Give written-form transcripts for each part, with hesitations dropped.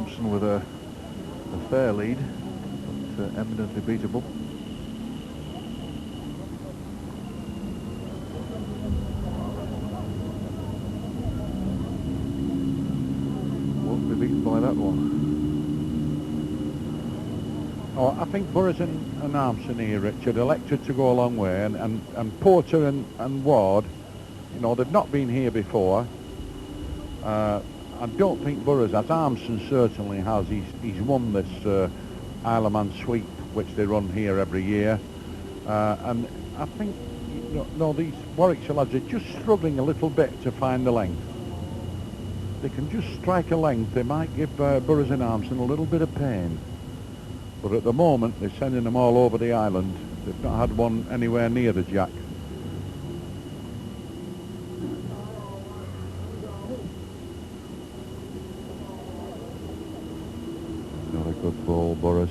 R.Armson with a fair lead, but eminently beatable. Won't be beaten by that one. Oh, I think Burrows and Armson here, Richard, elected to go a long way, and Porter and Ward, you know, they've not been here before. I don't think Burrows has. Armson certainly has. He's won this Isle of Man sweep, which they run here every year. And I think, these Warwickshire lads are just struggling a little bit to find the length. They can just strike a length. They might give Burrows and Armson a little bit of pain. But at the moment, they're sending them all over the island. They've not had one anywhere near the jack. Not a good ball, Burrows.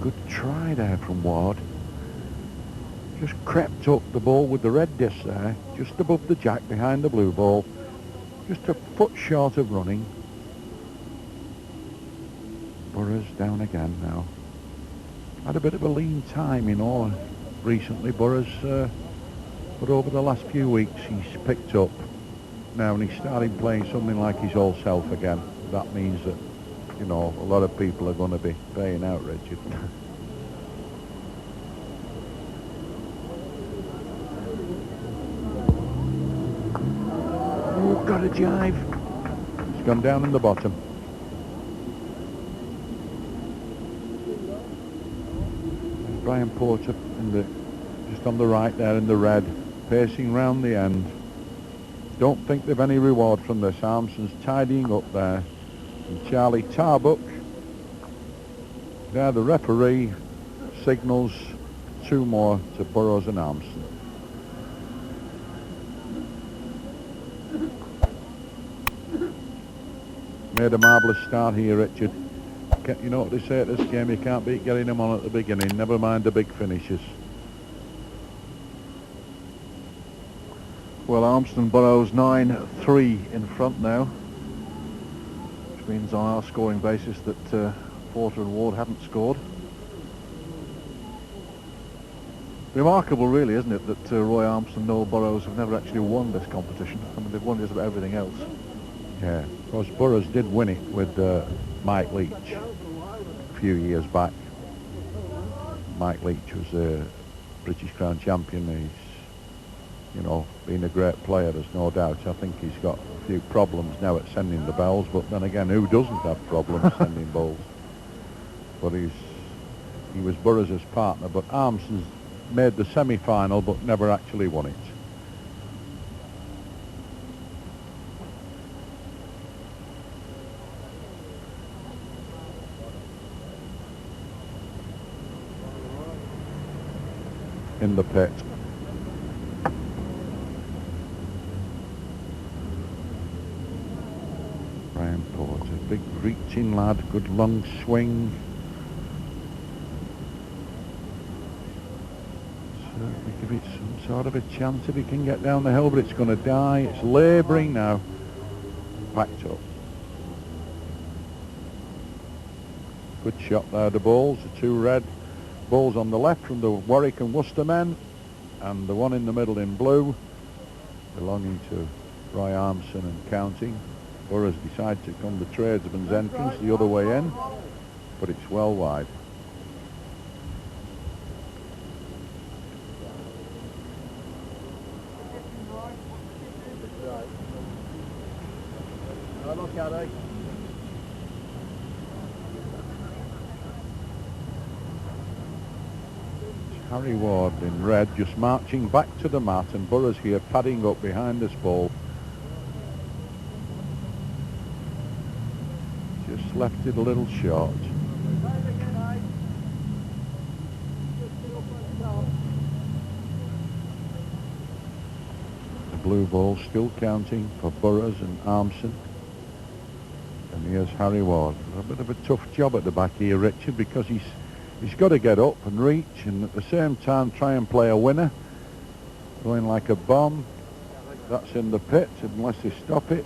Good try there from Ward. Just crept up the ball with the red disc there, just above the jack behind the blue ball. Just a foot short of running. Burrows down again now. Had a bit of a lean time, recently, Burrows. But over the last few weeks, he's picked up now, and he's starting playing something like his old self again. That means that, a lot of people are going to be paying out, Richard. Got a jive. It's gone down in the bottom. There's Brian Porter just on the right there in the red, pacing round the end. Don't think they've any reward from this. Armson's tidying up there. And Charlie Tarbuck, there the referee signals 2 more to Burrows and Armson. Made a marvellous start here, Richard. You know what they say at this game, you can't beat getting them on at the beginning, never mind the big finishes. Well, Armson Burrows 9-3 in front now, which means on our scoring basis that Porter and Ward haven't scored. Remarkable, really, isn't it, that Roy Armson and Noel Burrows have never actually won this competition. I mean, they've won just about everything else. Yeah, of course Burrows did win it with Mike Leach a few years back. Mike Leach was a British Crown champion. He's, been a great player, there's no doubt. I think he's got a few problems now at sending the bells, but then again, who doesn't have problems sending balls? But he was Burrows' partner, but Armson's made the semi-final but never actually won it. In the pit. Brian Porter, big reaching lad, good long swing. Certainly give it some sort of a chance if he can get down the hill, but it's going to die. It's labouring now. Packed up. Good shot there, the balls, the 2 red balls on the left from the Warwick and Worcester men, and the one in the middle in blue belonging to Roy Armson and counting. Burrows decided to come the tradesman's entrance the other way in, but it's well wide. Harry Ward in red just marching back to the mat, and Burrows here padding up behind this ball. Just left it a little short. The blue ball still counting for Burrows and Armson. And here's Harry Ward. A bit of a tough job at the back here, Richard, because he's He's got to get up and reach, and at the same time try and play a winner. Going like a bomb. That's in the pit, unless they stop it.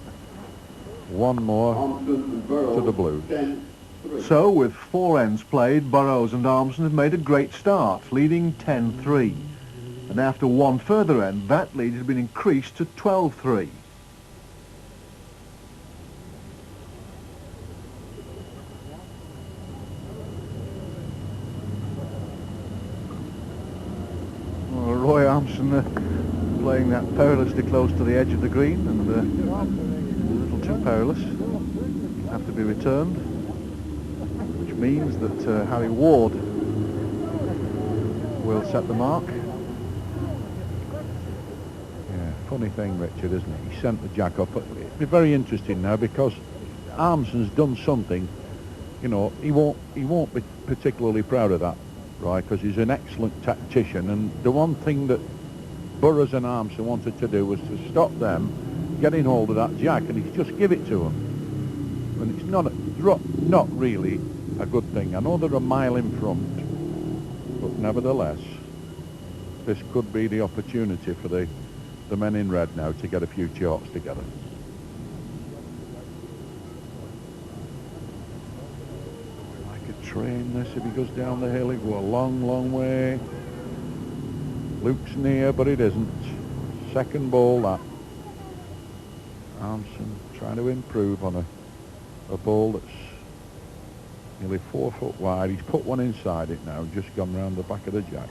One more to the Blues. So, with 4 ends played, Burrows and R.Armson have made a great start, leading 10-3. And after one further end, that lead has been increased to 12-3. Well, Roy R.Armson playing that perilously close to the edge of the green, and a little too perilous. Have to be returned, which means that Harry Ward will set the mark. Funny thing, Richard, isn't it? He sent the jack up. It'll be very interesting now, because R.Armson's done something. You know, he won't be particularly proud of that, right? Because he's an excellent tactician, and the one thing that Burrows and R.Armson wanted to do was to stop them getting hold of that jack, and he's just give it to them. And it's not really a good thing. I know they're a mile in front, but nevertheless, this could be the opportunity for the men in red now to get a few chalks together. Like a train, this, if he goes down the hill, he'll go a long, long way. Luke's near, but it isn't. Second ball, that. R.Armson trying to improve on a ball that's nearly 4 foot wide. He's put one inside it now, just gone round the back of the jack.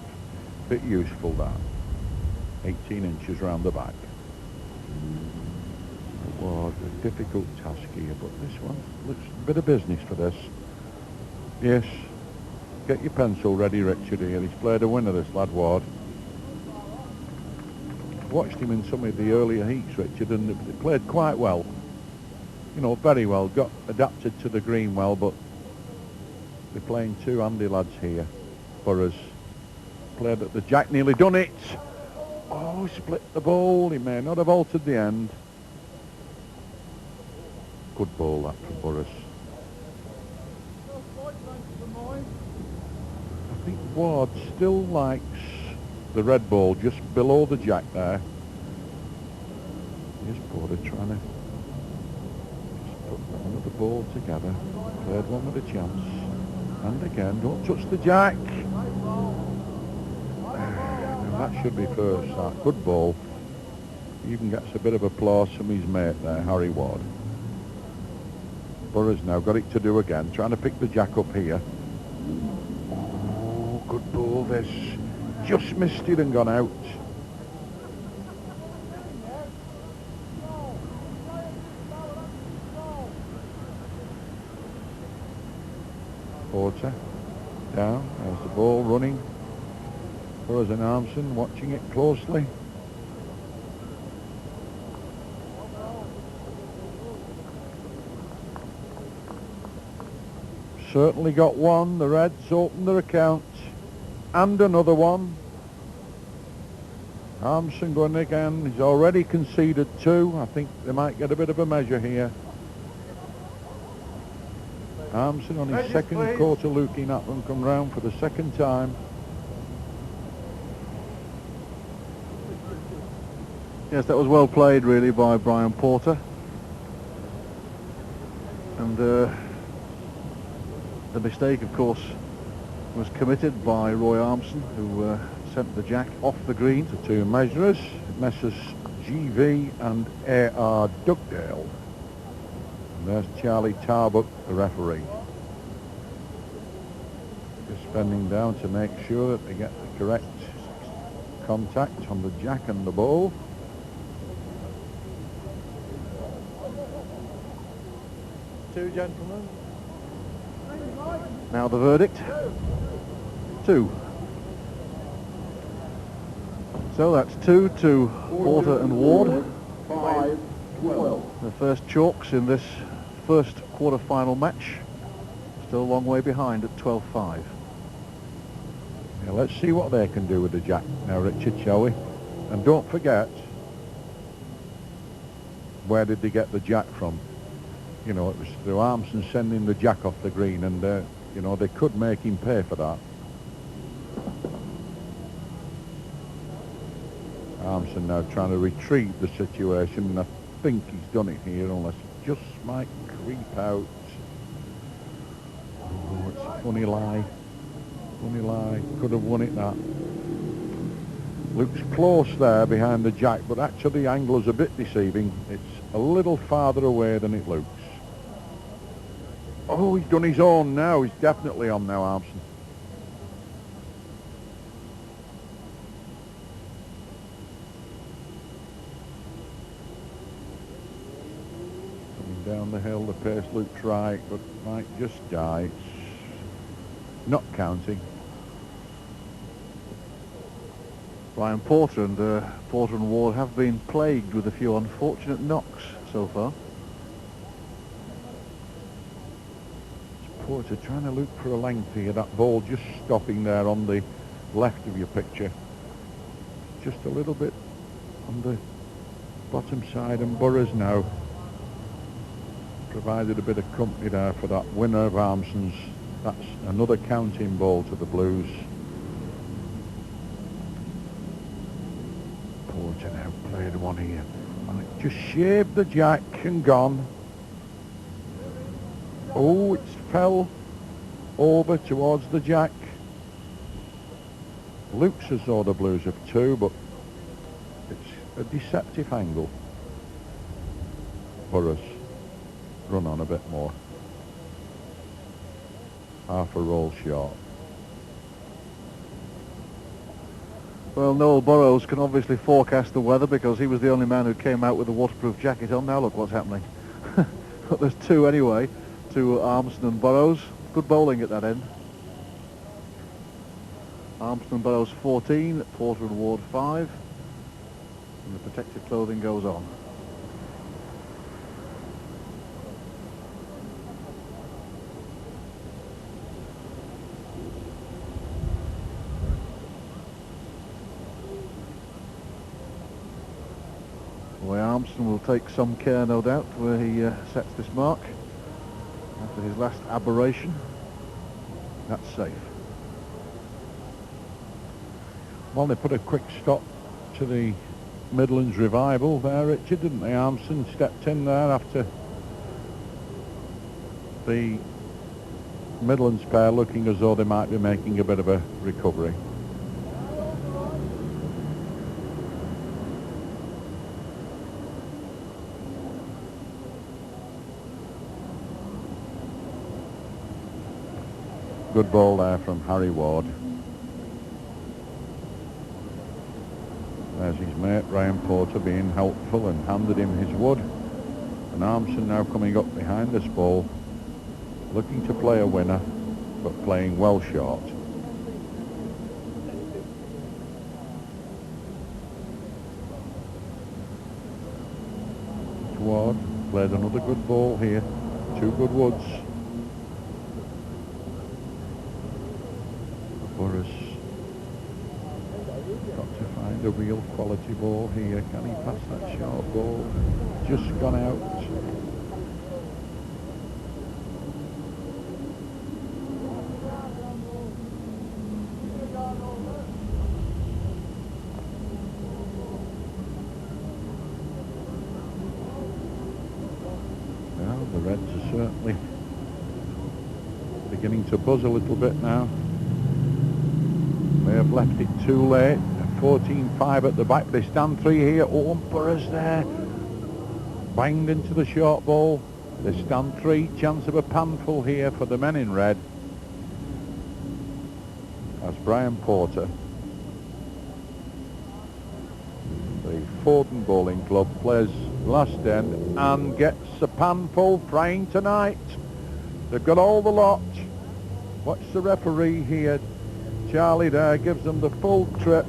Bit useful, that. 18 inches round the back. It was a difficult task here, but this one looks a bit of business for this. Yes, get your pencil ready, Richard, here. He's played a winner, this lad Ward. Watched him in some of the earlier heats, Richard, and they played quite well. You know, very well. Got adapted to the green well, but they're playing 2 handy lads here. Burrows played at the jack, nearly done it. Oh, split the ball. He may not have altered the end. Good ball, that, from Burrows. I think Ward still likes the red ball just below the jack there. Here's Porter trying to just put another ball together. Third one with a chance. And again, don't touch the jack. That should be first. That good ball. He even gets a bit of applause from his mate there, Harry Ward. Burrows now got it to do again, trying to pick the jack up here. Oh, good ball this. Just missed it and gone out. Porter down. There's the ball running. Burrows and R.Armson watching it closely. Certainly got one. The Reds opened their account. And another one. R.Armson going again. He's already conceded 2. I think they might get a bit of a measure here. R.Armson on his second quarter looking at them come round for the second time. Yes, that was well played, really, by Brian Porter. And the mistake, of course, was committed by Roy R.Armson, who sent the jack off the green. The 2 measurers, Messrs. G.V. and A.R. Dugdale. And there's Charlie Tarbuck, the referee. Just bending down to make sure that they get the correct contact on the jack and the ball. Two gentlemen. Now the verdict. 2. So that's 2 to Porter and Ward. 5-12. The first chalks in this first quarter-final match. Still a long way behind at 12-5. Yeah, let's see what they can do with the jack now, Richard, shall we? And don't forget, where did they get the jack from? You know, it was through R.Armson sending the jack off the green, and you know, they could make him pay for that. R.Armson now trying to retrieve the situation, and I think he's done it here, unless he just might creep out. Oh, it's a funny lie. Funny lie. Could have won it, that. Looks close there behind the jack, but actually the angle is a bit deceiving. It's a little farther away than it looks. Oh, he's done his own now. He's definitely on now, R.Armson. Coming down the hill, the pace looks right, but might just die. It's not counting. B.Porter and Ward have been plagued with a few unfortunate knocks so far. Porter trying to look for a length here. That ball just stopping there on the left of your picture. Just a little bit on the bottom side, and Burrows now provided a bit of company there for that winner of R.Armson's. That's another counting ball to the Blues. Porter now played one here, and it just shaved the jack and gone. Oh, it fell over towards the jack. Looks as though the Blues have two, but it's a deceptive angle. Burrows run on a bit more. Half a roll short. Well, N.Burrows can obviously forecast the weather, because he was the only man who came out with a waterproof jacket on. Now look what's happening. But there's two anyway, to R.Armson and Burrows. Good bowling at that end. R.Armson and Burrows 14, Porter and Ward 5. And the protective clothing goes on. R.Armson will take some care, no doubt, where he sets this mark after his last aberration. That's safe. Well, they put a quick stop to the Midlands revival there, Richard, didn't they? R.Armson stepped in there after the Midlands pair looking as though they might be making a bit of a recovery. Good ball there from H.Ward. There's his mate B.Porter being helpful and handed him his wood. And R.Armson now coming up behind this ball, looking to play a winner, but playing well short. H.Ward played another good ball here. Two good woods. Burrows got to find a real quality ball here. Can he pass that short ball? Just gone out. Well, the Reds are certainly beginning to buzz a little bit now. They have left it too late. 14-5 at the back. They stand three here. Oh, Burrows there. Banged into the short ball. They stand three. Chance of a panful here for the men in red. As B.Porter, the Forden Bowling Club, plays last end and gets a panful trying tonight. They've got all the lot. Watch the referee here. Charlie there gives them the full trip.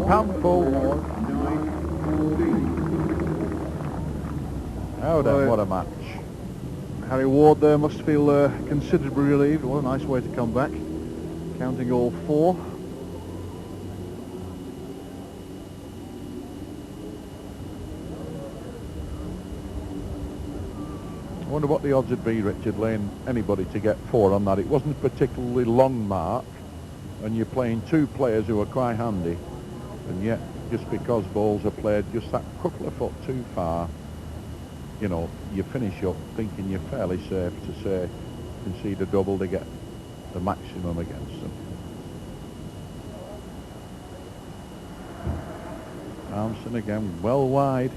Handful. Now then, what a match. H.Ward there must feel considerably relieved. What a nice way to come back. Counting all four. I wonder what the odds would be, Richard, laying anybody to get four on that. It wasn't a particularly long mark, and you're playing two players who are quite handy. And yet, just because balls are played just that couple of foot too far, you know, you finish up thinking you're fairly safe to say concede a double to get the maximum against them. Armson again, well wide.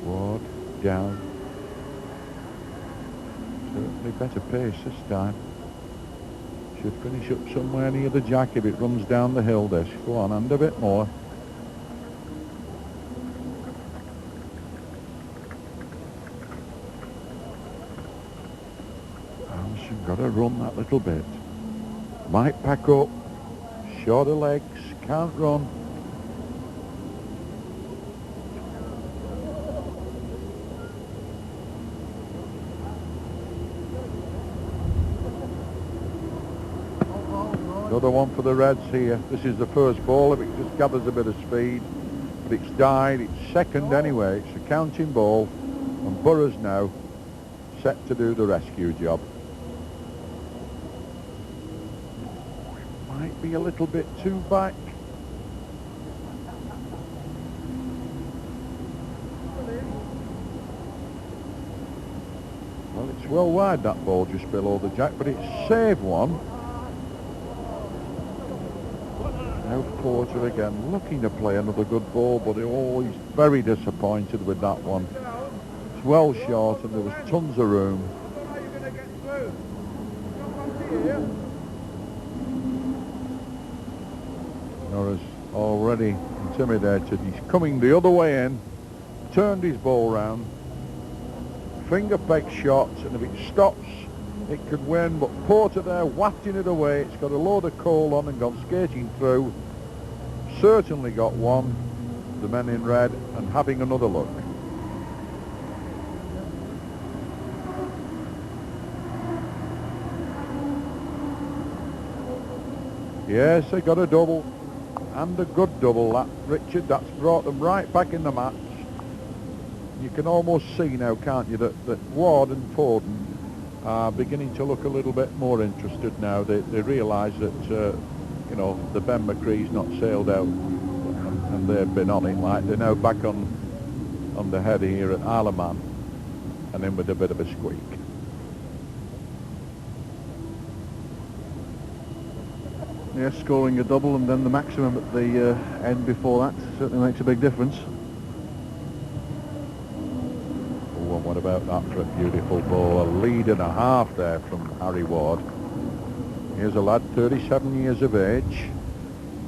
Ward down. Certainly better pace this time. Should finish up somewhere near the jack if it runs down the hill this. Go on, and a bit more. Armson got to run that little bit. Might pack up. Shorter legs, can't run. Another one for the Reds here. This is the first ball. If it just gathers a bit of speed, but it's died. It's second anyway. It's a counting ball, and Burrows now set to do the rescue job. Might be a little bit too back. Well, it's well wide, that ball, just below the jack, but it's saved one. Now Porter again, looking to play another good ball, but he's very disappointed with that one. It's well short, and there was tons of room. Norris already intimidated. He's coming the other way in, turned his ball round, finger peg shots, and if it stops it could win, but Porter there wafting it away. It's got a load of coal on and gone skating through. Certainly got one, the men in red, and having another look. Yes, they got a double. And a good double, that, Richard. That's brought them right back in the match. You can almost see now, can't you, that Ward and Forden are beginning to look a little bit more interested now. They realise that, you know, the Ben McCree's not sailed out, and they've been on it. Like, they're now back on the head here at Isle of Man, and in with a bit of a squeak. Yes, scoring a double and then the maximum at the end before that certainly makes a big difference. Oh, and what about that for a beautiful ball? A lead and a half there from Harry Ward. Here's a lad, 37 years of age.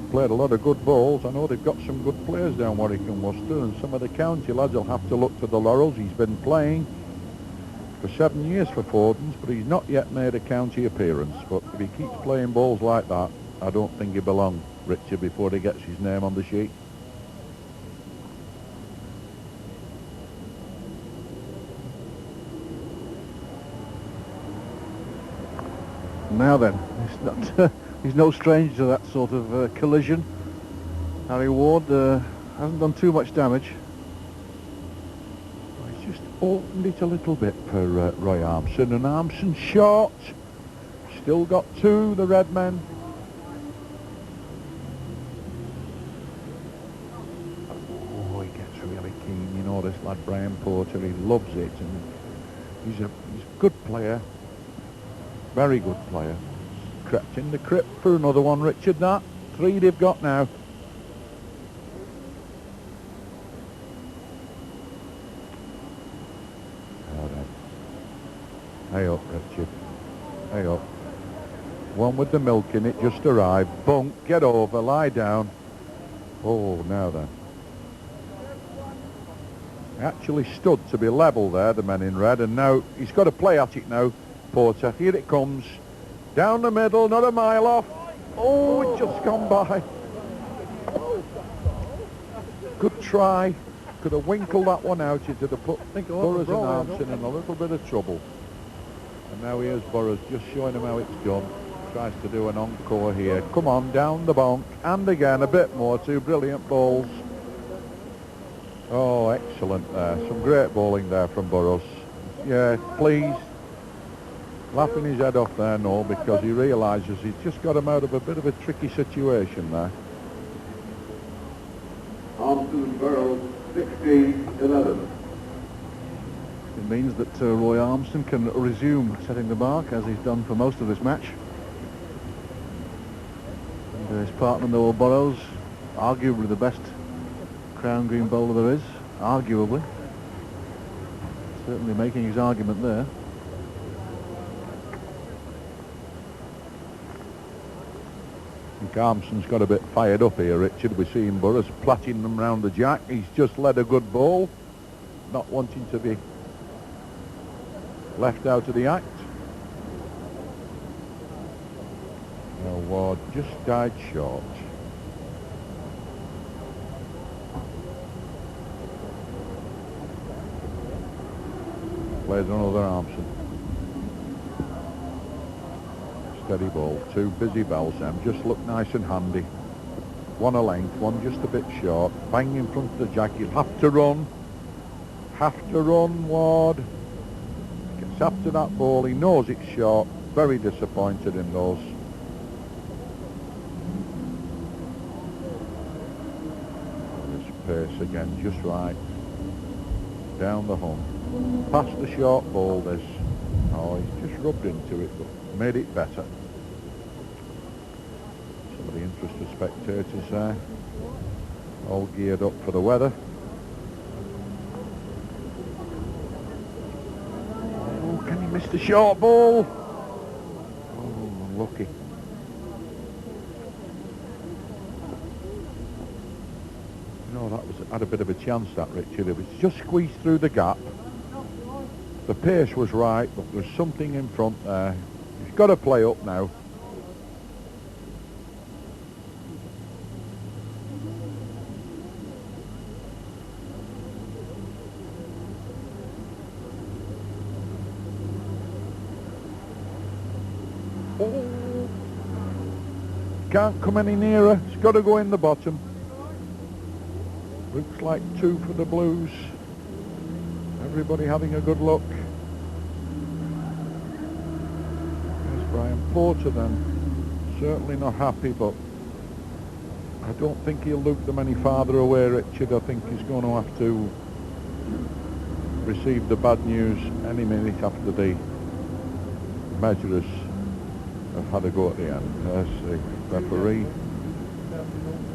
Played a lot of good balls. I know they've got some good players down Warwick and Worcester, and some of the county lads will have to look to the laurels. He's been playing for 7 years for Fordens, but he's not yet made a county appearance. But if he keeps playing balls like that, I don't think he belongs, Richard, before he gets his name on the sheet. Now then, he's no stranger to that sort of collision. Harry Ward hasn't done too much damage. He's just opened it a little bit for R.Armson, and Armson short. Still got two, the red men. Oh, he gets really keen. You know this lad, B.Porter, he loves it, and he's a good player. Very good player. Crept in the crypt for another one, Richard, that. 3 they've got now. All right. Hey up, Richard. Hey up. One with the milk in it just arrived. Bunk, get over, lie down. Oh, now then. He actually stood to be level there, the men in red, and now he's got to play at it now. Porter, here it comes, down the middle, not a mile off. Oh, it just gone by. Good try, could have winkled that one out. It would have put Burrows and Armson in a little bit of trouble. And now here's Burrows just showing him how it's done. Tries to do an encore here. Come on, down the bonk, and again a bit more. 2 brilliant balls. Oh, excellent there. Some great bowling there from Burrows. Yeah, please. Laughing his head off there, Noel, because he realises he's just got him out of a bit of a tricky situation there. N.Burrows 16-11. It means that R.Armson can resume setting the mark, as he's done for most of this match. And his partner, N.Burrows, arguably the best crown green bowler there is, arguably. Certainly making his argument there. I think Armson's got a bit fired up here, Richard. We're seeing Burrows platting them round the jack. He's just led a good ball, not wanting to be left out of the act. Now Ward just died short. Plays another Armson. Steady ball. Two busy bells them. Just look nice and handy. One a length, one just a bit short. Bang in front of the jack. He'll have to run. Ward. Gets after that ball. He knows it's short. Very disappointed in those. This pace again, just right. Down the hump. Past the short ball, this. Oh, he's just rubbed into it, but made it better. Some of the interested spectators there, all geared up for the weather. Oh, can he miss the short ball? Oh, unlucky. No, that had a bit of a chance, that, Richard. It was just squeezed through the gap. The pace was right, but there's something in front there. He's got to play up now. Oh. Can't come any nearer. It's got to go in the bottom. Looks like two for the Blues. Everybody having a good look. There's B.Porter then. Certainly not happy, but I don't think he'll look them any farther away, Richard. I think he's going to have to receive the bad news any minute after the measurers have had a go at the end. There's the referee,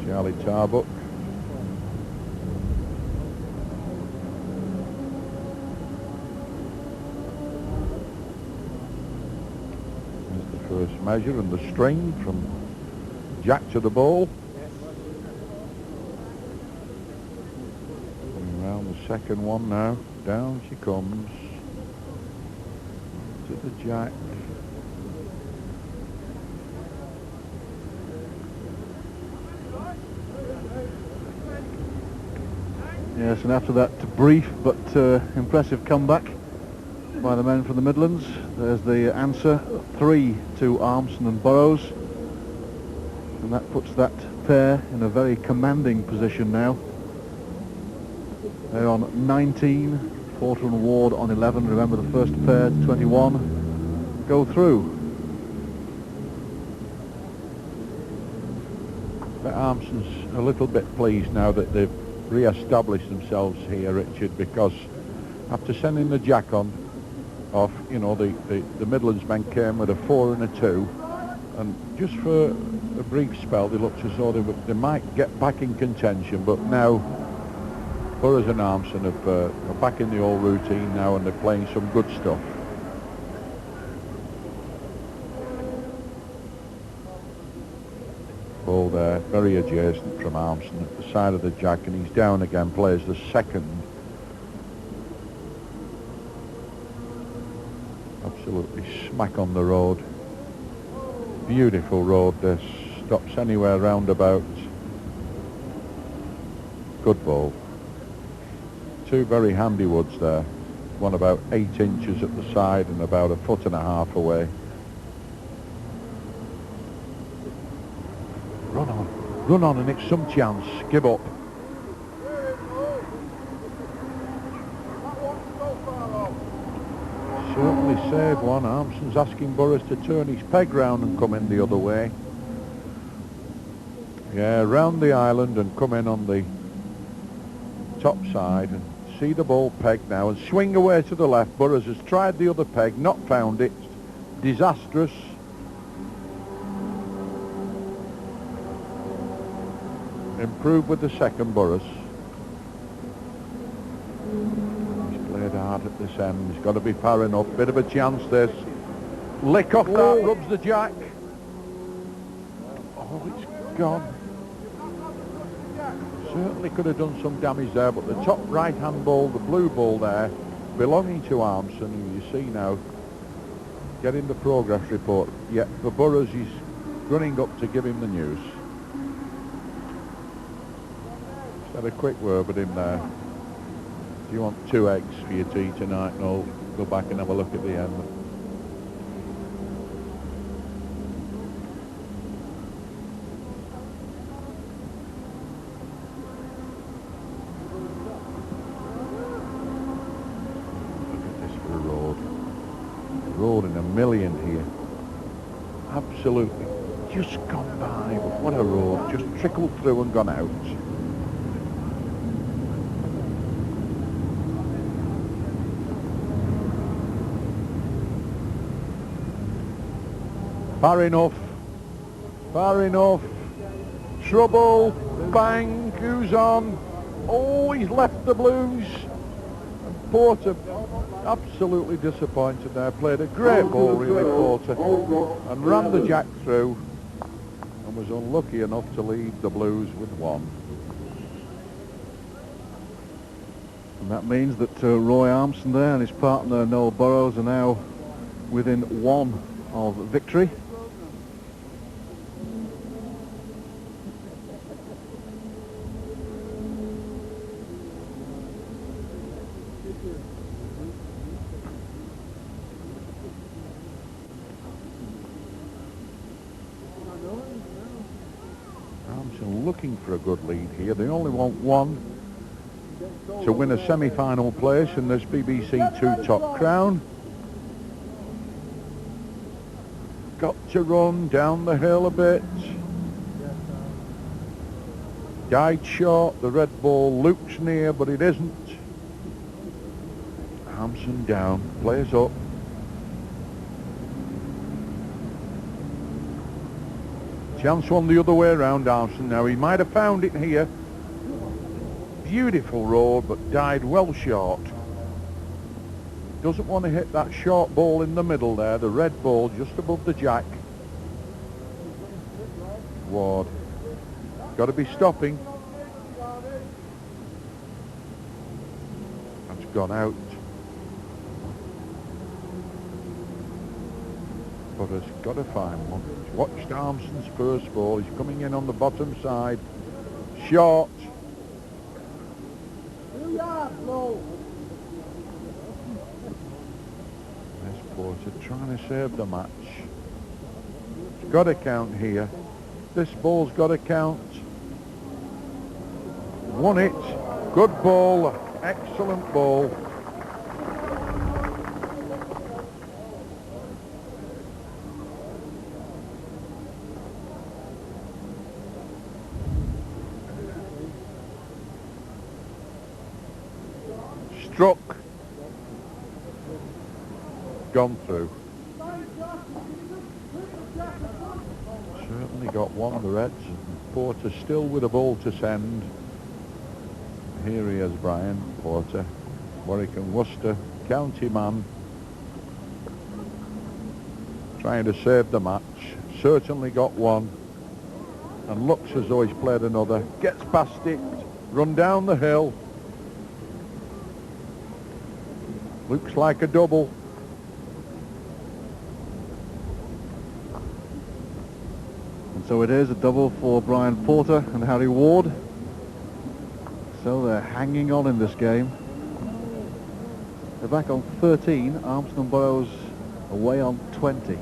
Charlie Tarbuck. First measure and the string from jack to the ball. Coming round the second one now. Down she comes to the jack. Yes, and after that brief but impressive comeback by the men from the Midlands, there's the answer, 3 to Armson and Burrows, and that puts that pair in a very commanding position now. They're on 19, Porter and Ward on 11. Remember, the first pair, 21, go through. But Armson's a little bit pleased now that they've re-established themselves here, Richard, because after sending the jack on off, you know, the Midlands men came with a 4 and a 2, and just for a brief spell they looked as though they might get back in contention, but now Burrows and Armson are back in the old routine now, and they're playing some good stuff. Ball there, very adjacent from Armson at the side of the jack, and he's down again, plays the second. Absolutely smack on the road. Beautiful road this. Stops anywhere roundabout. Good ball. Two very handy woods there. One about 8 inches at the side and about 1.5 foot away. Run on, and it's some chance. Give up. Certainly saved one. Armson's asking Burrows to turn his peg round and come in the other way. Yeah, round the island and come in on the top side and see the ball peg now and swing away to the left. Burrows has tried the other peg, not found it. Disastrous. Improved with the second, Burrows. He's played hard at this end. He's got to be far enough. Bit of a chance this. Lick off that, rubs the jack. Oh, it's gone. Certainly could have done some damage there, but the top right-hand ball, the blue ball there, belonging to Armson, you see now, getting the progress report. Yet for Burrows, he's running up to give him the news. Just had a quick word with him there. Do you want 2 eggs for your tea tonight? And I'll go back and have a look at the end. Road in a million here. Absolutely just gone by, but what a road. Just trickled through and gone out. Far enough. Far enough. Trouble. Bang. Who's on? Oh, he's left the blues. And Porter absolutely disappointed there. Played a great ball, really, Porter, and ran the jack through and was unlucky enough to leave the blues with 1. And that means that R.Armson there and his partner N.Burrows are now within 1 of victory. Looking for a good lead here. They only want 1 to win a semi-final place in this BBC 2 Top Crown. Got to run down the hill a bit. Died short. The red ball looks near, but it isn't. Armson down. Plays up. Chance one the other way around, Armson. Now he might have found it here. Beautiful road, but died well short. Doesn't want to hit that short ball in the middle there, the red ball just above the jack. Ward. Got to be stopping. That's gone out. But has got to find one. He's watched Armson's first ball. He's coming in on the bottom side. Short. There's Porter trying to save the match. It's got to count here. This ball's got to count. Won it. Good ball. Excellent ball. Struck. Gone through. Certainly got 1, the Reds. Porter still with a ball to send. Here he is, Brian Porter. Warwick and Worcester county man. Trying to save the match. Certainly got 1. And looks as though he's played another. Gets past it. Run down the hill. Looks like a double. And so it is a double for Brian Porter and Harry Ward. So they're hanging on in this game. They're back on 13. Armson and Burrows away on 20.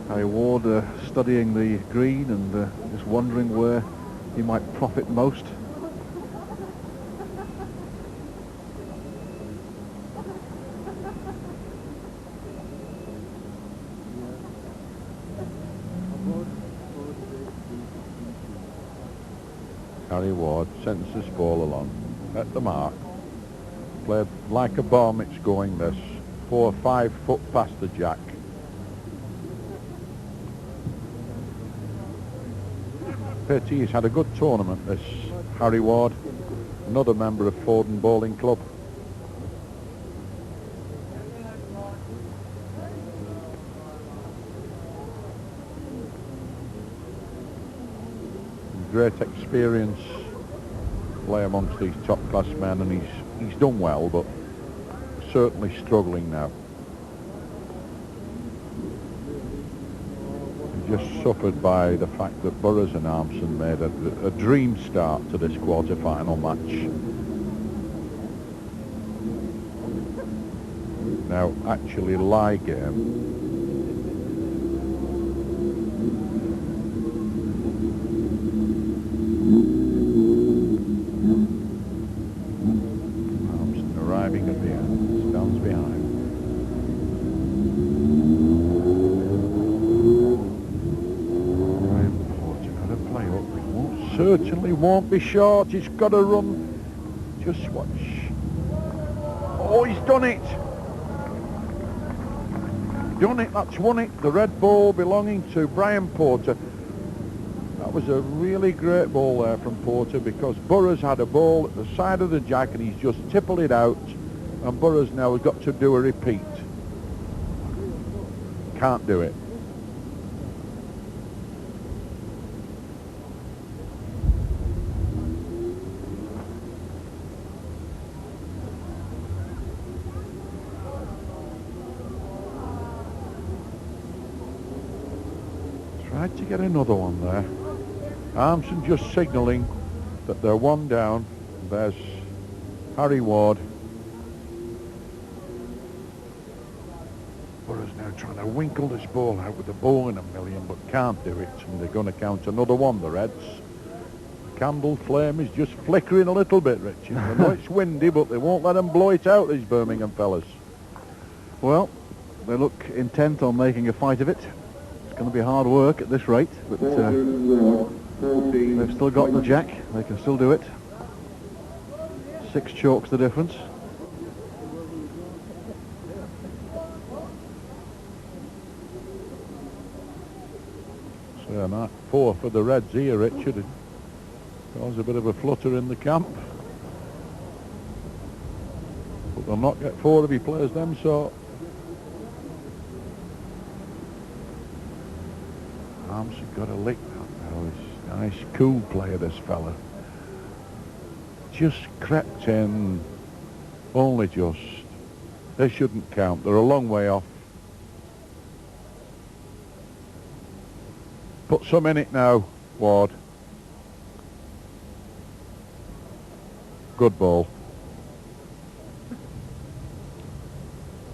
Harry Ward studying the green and just wondering where he might profit most. Harry Ward sends this ball along at the mark. Played like a bomb, it's going this 4 or 5 foot past the jack. Pity he's had a good tournament, this Harry Ward, another member of Forden Bowling Club. Great experience, play amongst these top class men, and he's done well, but certainly struggling now. He just suffered by the fact that Burrows and R.Armson made a dream start to this quarter-final match. Now actually lie game. Arriving at the end, stands behind. B.Porter got to play up. Certainly won't be short. He's got to run. Just watch. Oh, he's done it. Done it. That's won it. The red ball belonging to B.Porter. That was a really great ball there from Porter, because Burrows had a ball at the side of the jack and he's just tippled it out, and Burrows now has got to do a repeat. Can't do it. Tried to get another one there. R.Armson just signalling that they're one down. There's Harry Ward. Burrows now trying to winkle this ball out with a ball in a million, but can't do it, and they're going to count another one, the Reds. The candle flame is just flickering a little bit, Richard. I know it's windy, but they won't let them blow it out, these Birmingham fellas. Well, they look intent on making a fight of it. It's going to be hard work at this rate, but they've still got the jack. They can still do it. 6 chalks the difference. So mark 4 for the Reds here, Richard. It caused a bit of a flutter in the camp. But they'll not get 4 if he plays them, so R.Armson got a lick that now. He's a nice cool player, this fella. Just crept in, only just. They shouldn't count, they're a long way off. Put some in it now, Ward. Good ball.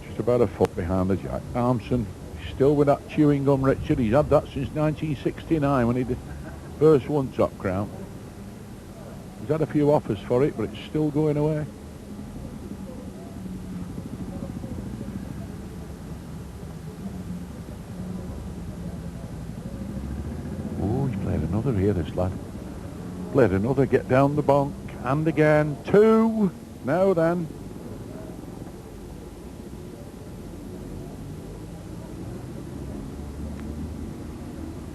Just about a foot behind the jack. R.Armson still with that chewing gum, Richard. He's had that since 1969 when he first won Top Crown. He's had a few offers for it, but it's still going away. Oh, he's played another here, this lad. Played another, get down the bonk, and again, 2. Now then.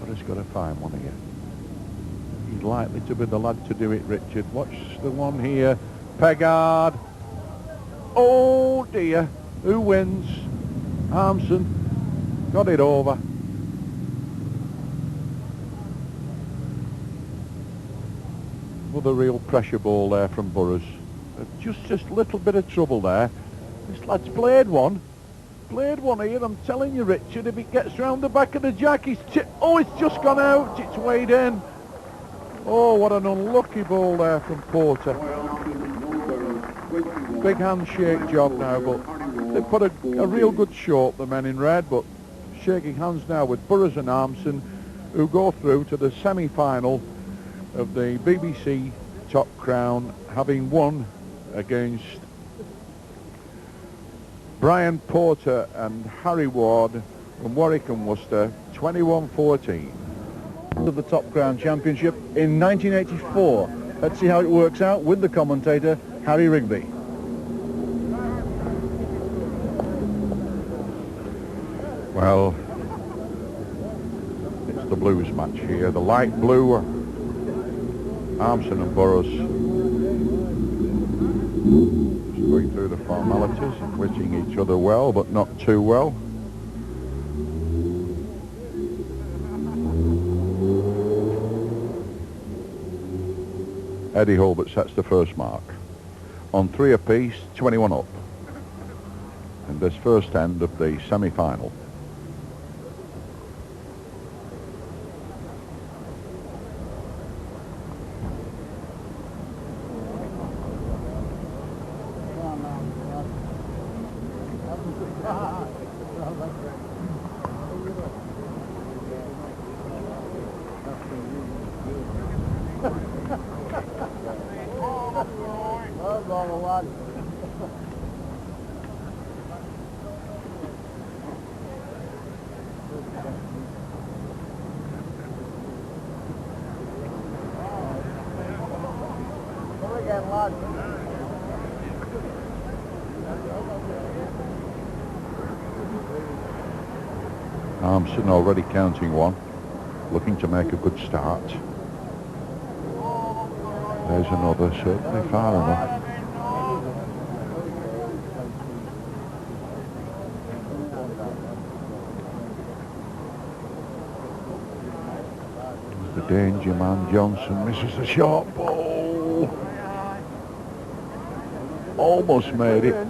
But he's got to find one again. He's likely to be the lad to do it, Richard. Watch the one here. Peggard. Oh dear. Who wins? R.Armson. Got it over. Another real pressure ball there from Burrows. Just a little bit of trouble there. This lad's played one. Played one here, I'm telling you, Richard. If it gets round the back of the jack, he's it's just gone out. It's weighed in. Oh, what an unlucky ball there from Porter. Big handshake job now, but they've put a real good show up, the men in red, but shaking hands now with Burrows and R.Armson, who go through to the semi-final of the BBC Top Crown, having won against B.Porter and Harry Ward from Warwick and Worcester, 21-14. Of the Top Crown Championship in 1984. Let's see how it works out with the commentator, Harry Rigby. Well, it's the Blues match here. The light blue, Armson and Burrows, just going through the formalities and wishing each other well, but not too well. E.Hulbert sets the first mark. On 3 apiece, 21 up. In this first end of the semi-final. Armson already counting one, looking to make a good start. There's another, certainly far enough. The danger man, Johnson, misses the short ball. Almost made it.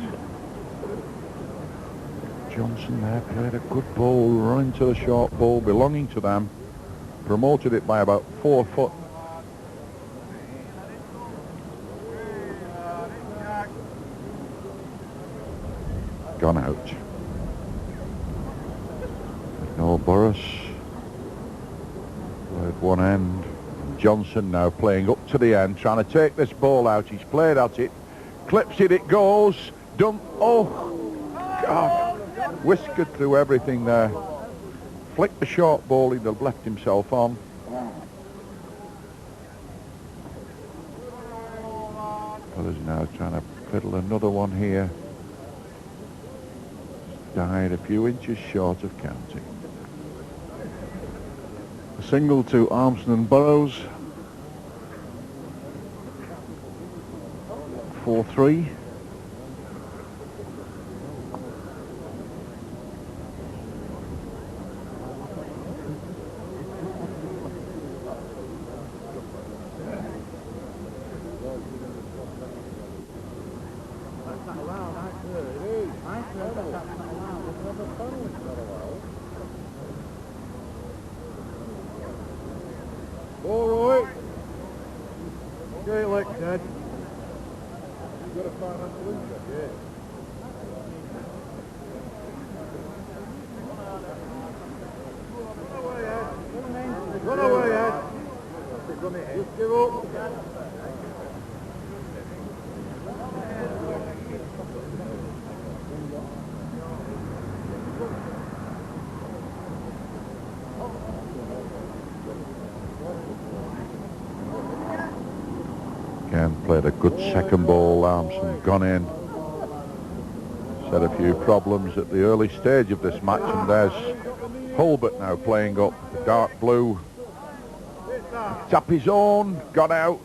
Johnson there played a good ball, running to the short ball, belonging to them. Promoted it by about 4 foot. Gone out. N.Burrows played one end. And Johnson now playing up to the end, trying to take this ball out. He's played at it. Clips it, it goes. Done. Oh, God. Whiskered through everything there. Flicked the short ball he'd have left himself on. Others now trying to fiddle another one here. Died a few inches short of counting. A single to Armson and Burrows. 4-3. All right. Gaelic, Dad. You've got to find that solution. Yeah. Run away, Ed. Just give up. Again, played a good second ball. Armson gone in. Set a few problems at the early stage of this match, and there's H.Hulbert now playing up the dark blue. Tap his own, got out.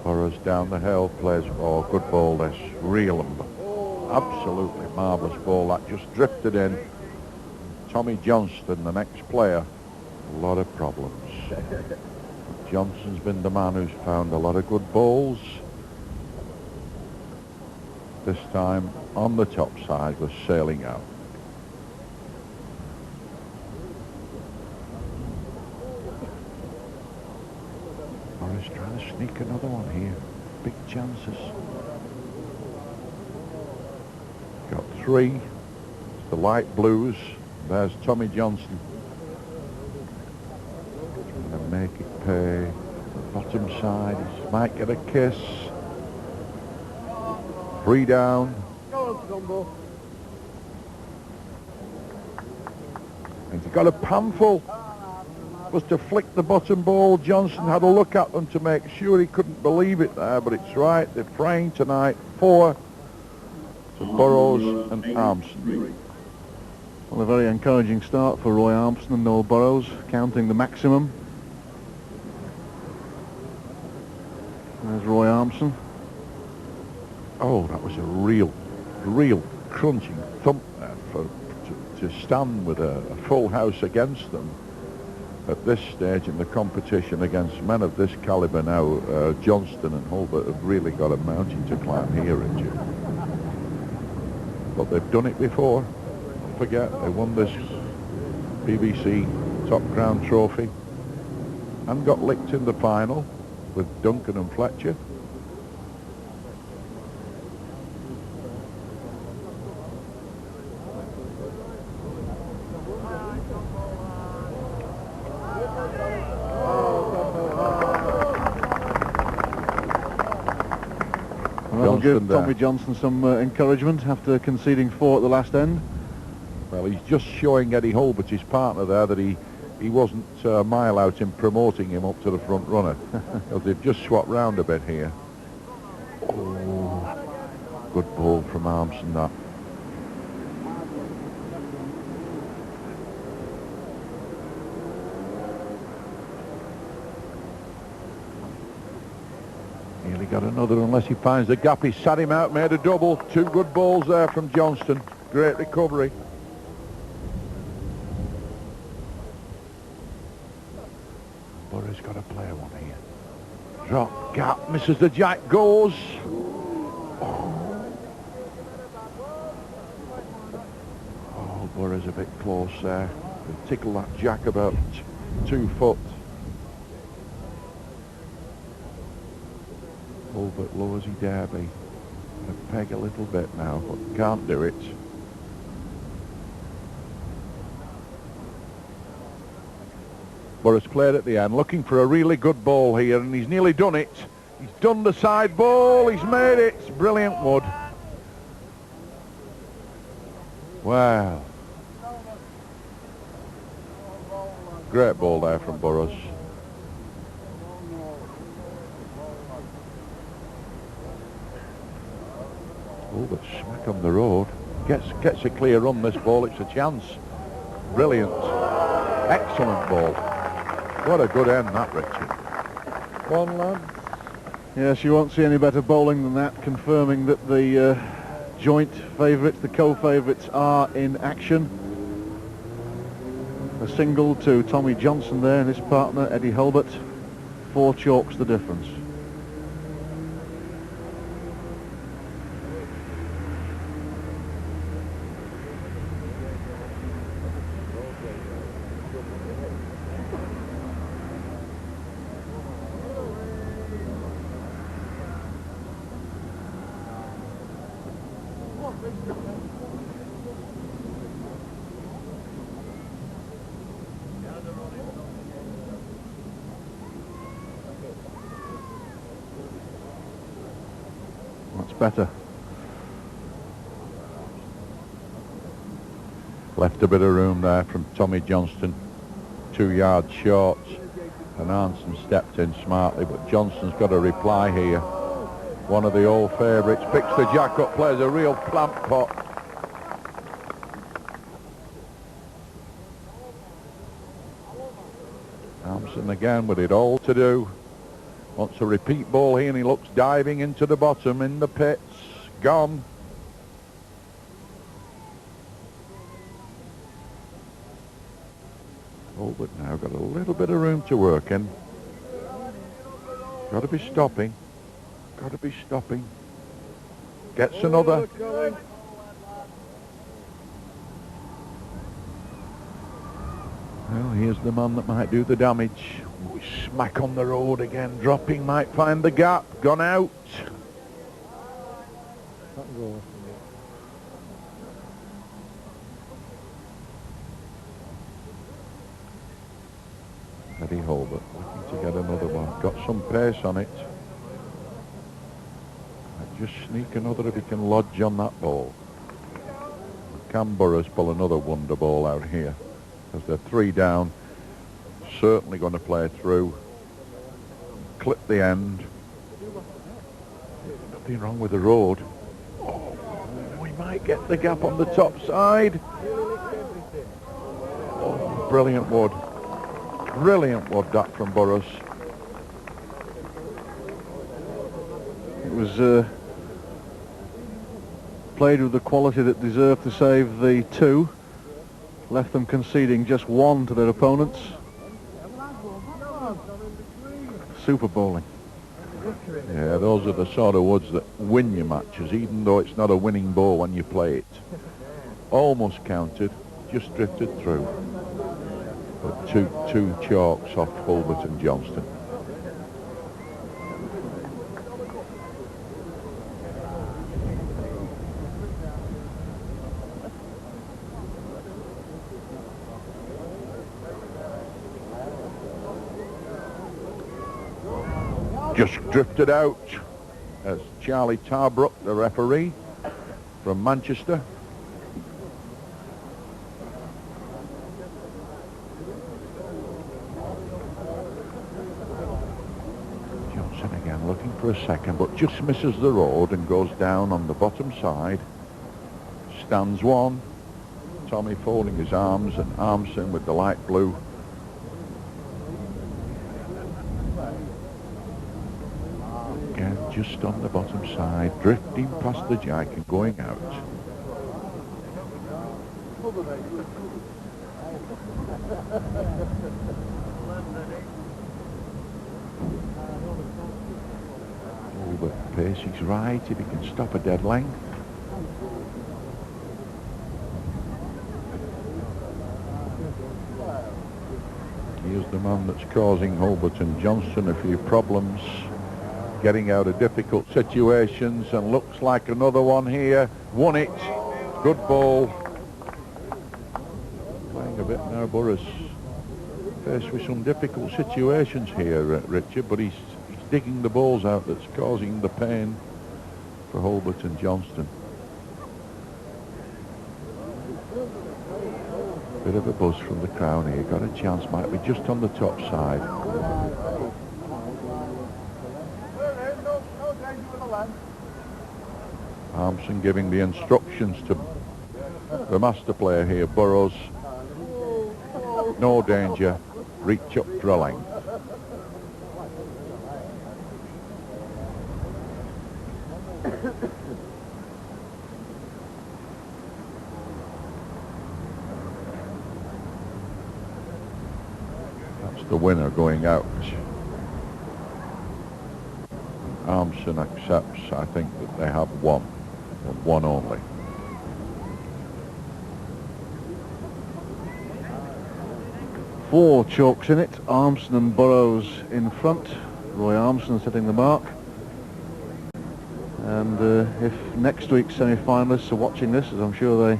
Burrows down the hill, plays, oh, good ball this, real and absolutely marvellous ball that just drifted in. T.Johnstone, the next player, a lot of problems. Johnson's been the man who's found a lot of good balls. This time on the top side was sailing out. Burrows trying to sneak another one here. Big chances. Got 3. It's the light blues. There's T.Johnstone. Trying to make it pay. The bottom side, he might get a kiss. 3 down. And he got a panful. Was to flick the bottom ball. Johnson had a look at them to make sure he couldn't believe it there, but it's right. They're praying tonight 4 to Burrows and R.Armson. Well, a very encouraging start for R.Armson and Noel Burrows, counting the maximum. There's R.Armson. Oh, that was a real crunching thump there to stand with a full house against them. At this stage in the competition against men of this calibre now, Johnston and E.Hulbert have really got a mountain to climb here, Richard. But they've done it before. Don't forget, they won this BBC Top Crown Trophy and got licked in the final with Duncan and Fletcher. That'll give Tommy Johnson some encouragement after conceding 4 at the last end. Well, he's just showing E.Hulbert, his partner there, that he wasn't a mile out in promoting him up to the front runner. Because they've just swapped round a bit here. Oh, good ball from R.Armson, that. Nearly got another unless he finds the gap. He sat him out, made a double. 2 good balls there from Johnston. Great recovery. Burrows got to play one here. Drop, gap, misses the jack, goes. Oh, Burrows a bit close there. He'll tickle that jack about 2 foot. Hulbert low as he dare be. Gonna peg a little bit now, but can't do it. Burrows played at the end, looking for a really good ball here, and he's nearly done it. He's done the side ball, he's made it. It's brilliant, Wood. Wow. Great ball there from Burrows. Oh, but smack on the road. Gets a clear run, this ball. It's a chance. Brilliant. Excellent ball. What a good end, that, Richard. One, lad. Yes, you won't see any better bowling than that, confirming that the joint favourites, the co-favourites, are in action. A single to Tommy Johnson there and his partner, E.Hulbert. 4 chalks the difference. That's better. Left a bit of room there from Tommy Johnston. 2 yards short. And R.Armson stepped in smartly, but Johnston's got a reply here. One of the old favourites. Picks the jack up, plays a real plant pot. R.Armson again with it all to do. Wants a repeat ball here, and he looks diving into the bottom in the pits. Gone. Oh, but now got a little bit of room to work in. Got to be stopping. Got to be stopping. Gets another. Well, here's the man that might do the damage. Ooh, smack on the road again. Dropping, might find the gap. Gone out. E.Hulbert looking to get another one. Got some pace on it. Might just sneak another if he can lodge on that ball. can Burrows pull another wonder ball out here? Because they're 3 down, certainly going to play through, clip the end. Nothing wrong with the road. Oh, we might get the gap on the top side. Oh, brilliant wood. Brilliant wood that from Burrows. It was played with the quality that deserved to save the 2. Left them conceding just 1 to their opponents. Super bowling. Yeah, those are the sort of woods that win your matches, even though it's not a winning ball when you play it. Almost counted, just drifted through. But two chalks off Hulbert and Johnston. Just drifted out as Charlie Tarbrook, the referee from Manchester. Johnson again looking for a second, but just misses the road and goes down on the bottom side. Stands 1. Tommy folding his arms and R.Armson with the light blue. Just on the bottom side, drifting past the jack and going out. Oh, but pace is right if he can stop a dead length. Here's the man that's causing Hulbert and Johnston a few problems, getting out of difficult situations, and looks like another one here. Won it. Good ball. Playing a bit now, Burrows. Faced with some difficult situations here, Richard, but he's digging the balls out that's causing the pain for Hulbert and Johnston. Bit of a buzz from the crowd here. Got a chance, might be just on the top side. R.Armson giving the instructions to the master player here, Burrows. No danger, reach up drilling. That's the winner going out. R.Armson accepts, I think, that they have 1. One only. Four chalks in it. R.Armson and Burrows in front. Roy R.Armson setting the mark. And if next week's semi-finalists are watching this, as I'm sure they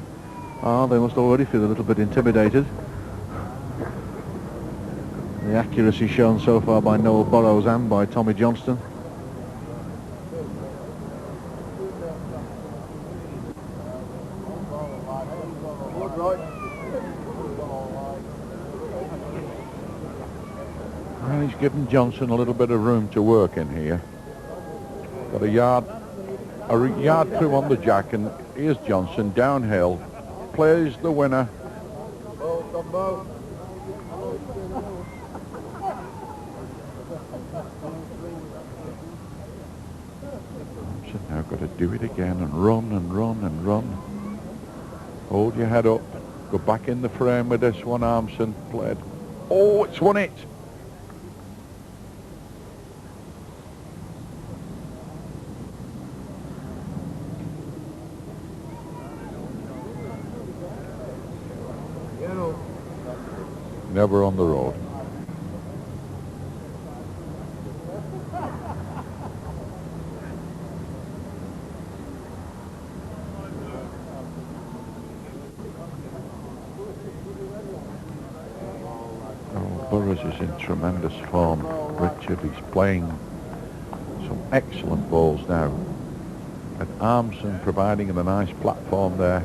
are, they must already feel a little bit intimidated. The accuracy shown so far by Noel Burrows and by Tommy Johnston. Well, he's given Johnson a little bit of room to work in here. Got a yard through on the jack, and here's Johnson downhill, plays the winner. Johnson now got to do it again and run and run and run. Hold your head up, go back in the frame with this one. R.Armson played. Oh, it's won it. Never on the road. Oh, Burrows is in tremendous form, Richard. He's playing some excellent balls now. And R.Armson providing him a nice platform there.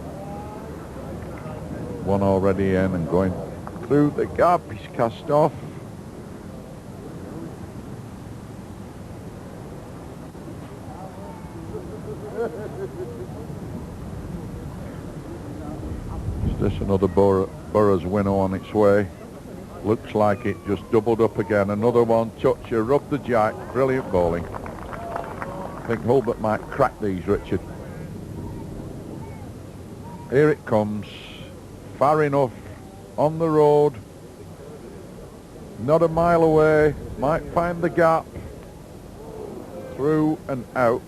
one already in and going through the gap. He's cast off. Is this another Burrows winner on its way? Looks like it. Just doubled up again. Another one. Toucher, rub the jack. Brilliant bowling. I think Hulbert might crack these, Richard. Here it comes. Far enough. On the road. Not a mile away. Might find the gap. Through and out.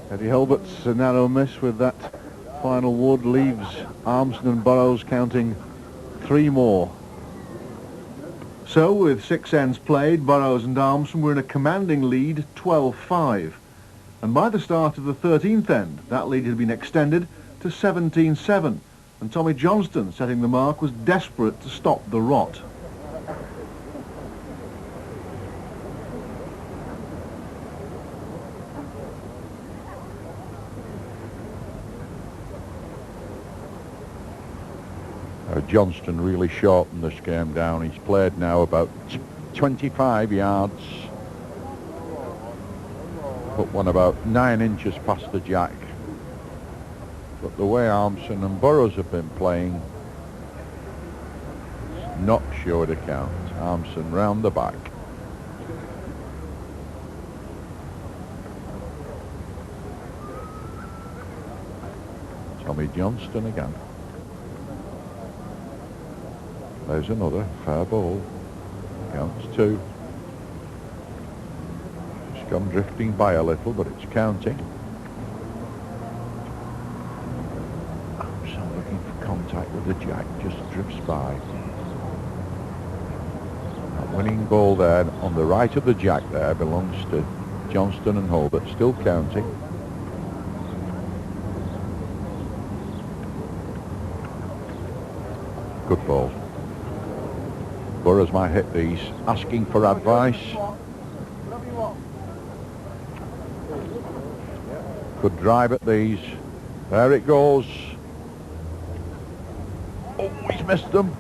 Eddie Hulbert's a narrow miss with that final wood leaves Armson and Burrows counting 3 more. So with 6 ends played, Burrows and Armson were in a commanding lead, 12-5. And by the start of the 13th end, that lead had been extended to 17-7. And Tommy Johnston, setting the mark, was desperate to stop the rot. Johnston really shortened this game down. He's played now about 25 yards. Put one about 9 inches past the jack. But the way Armson and Burrows have been playing, it's not sure to count. Armson round the back. Tommy Johnston again. There's another fair ball. Counts 2. It's gone drifting by a little, but it's counting. I'm looking for contact with the jack, just drifts by. That winning ball there on the right of the jack there belongs to Johnston and Hulbert, still counting. Good ball. Burrows might hit these, asking for advice. Could drive at these. There it goes. Oh, he's missed them.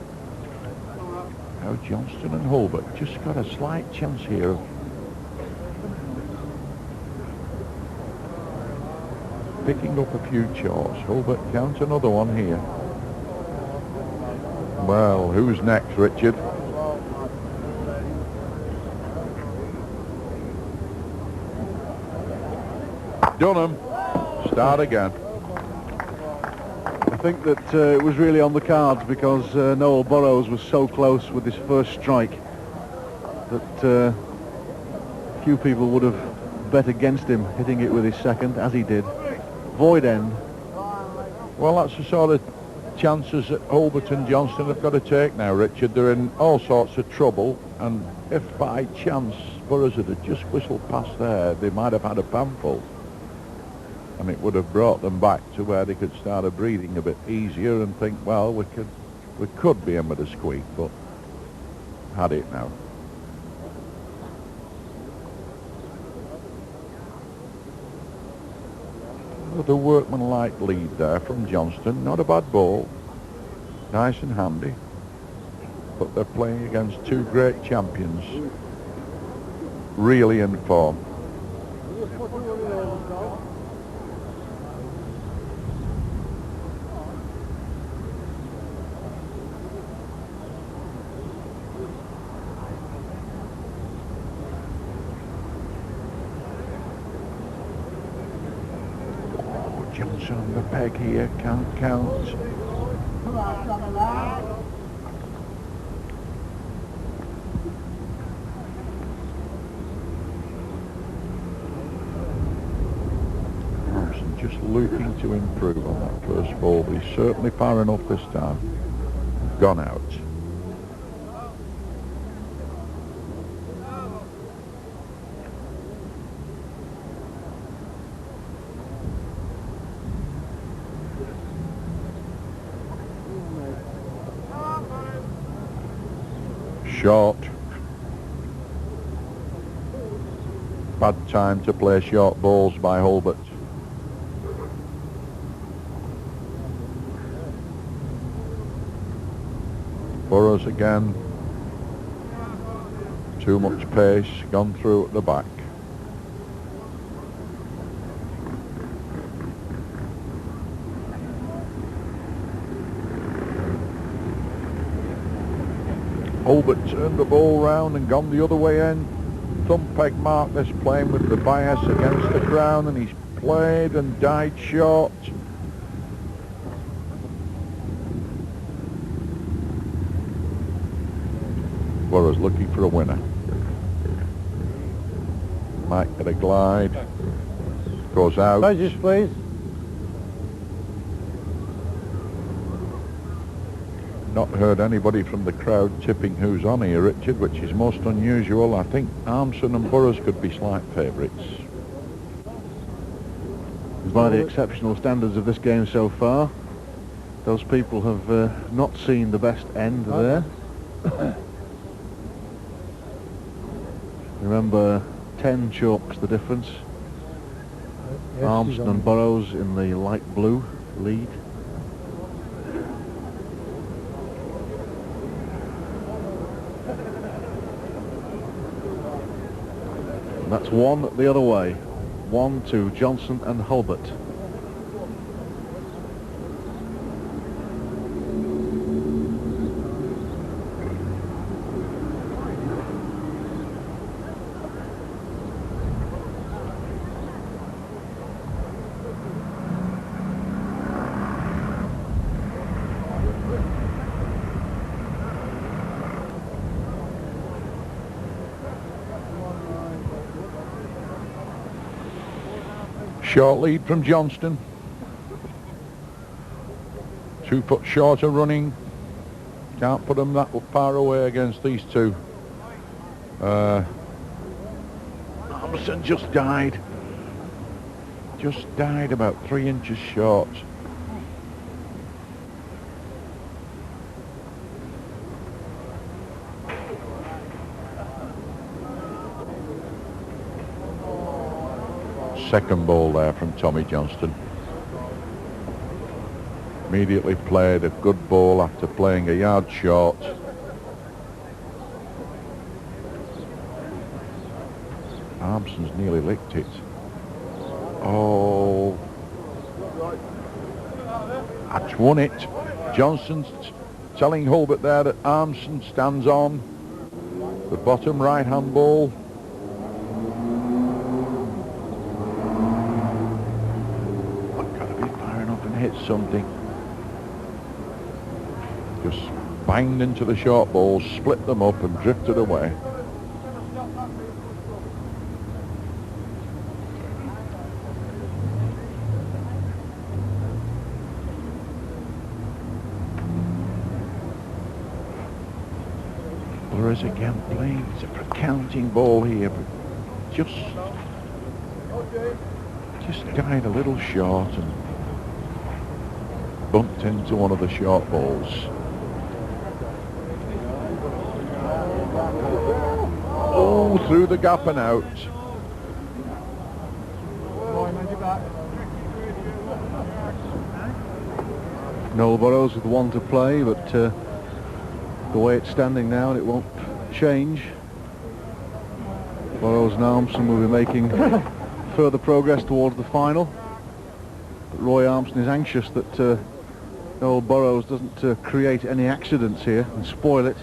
Now Johnston and Hulbert just got a slight chance here of picking up a few shots. Hulbert counts another one here. Well, who's next, Richard? Dunham, start again. I think that it was really on the cards because Noel Burrows was so close with his first strike that few people would have bet against him hitting it with his second, as he did. Void end. Well, that's the sort of chances that Hulbert and Johnston have got to take now, Richard. They're in all sorts of trouble, and if by chance Burrows had just whistled past there, they might have had a panful. And it would have brought them back to where they could start breathing a bit easier and think, well, we could be in with a squeak, but had it now. The workmanlike lead there from Johnston. Not a bad ball. Nice and handy. But they're playing against 2 great champions. Really in form. Johnson on the peg here, can't count. Armson just looking to improve on that first ball, but he's certainly far enough this time. Gone out. Short. Bad time to play short balls by Hulbert. Burrows again. Too much pace, gone through at the back. Hulbert turned the ball round and gone the other way in. Thumb peg Marcus playing with the bias against the ground, and he's played and died short. Burrows looking for a winner. Might get a glide. Goes out. Badges, please. Not heard anybody from the crowd tipping who's on here, Richard, which is most unusual. I think R.Armson and Burrows could be slight favourites. By the exceptional standards of this game so far, those people have not seen the best end there. Remember, 10 chalks the difference. Yes, R.Armson and Burrows in the light blue lead. That's one the other way. 1 to Johnson and Hulbert. Short lead from Johnston. 2 foot shorter running. Can't put them that far away against these two. R.Armson just died. Just died about 3 inches short. Second ball there from Tommy Johnston. Immediately played a good ball after playing a yard short. R.Armson's nearly licked it. Oh, that's won it. Johnston's telling Hulbert there that R.Armson stands on the bottom right hand ball. Hit something. Just banged into the short balls, split them up and drifted away. Burrows again playing. It's a counting ball here, but just died a little short and bumped into one of the short balls. Oh, through the gap and out. Noel Burrows with 1 to play, but the way it's standing now, and it won't change. Burrows and R.Armson will be making further progress towards the final. But Roy R.Armson is anxious that Noel Burrows doesn't create any accidents here and spoil it.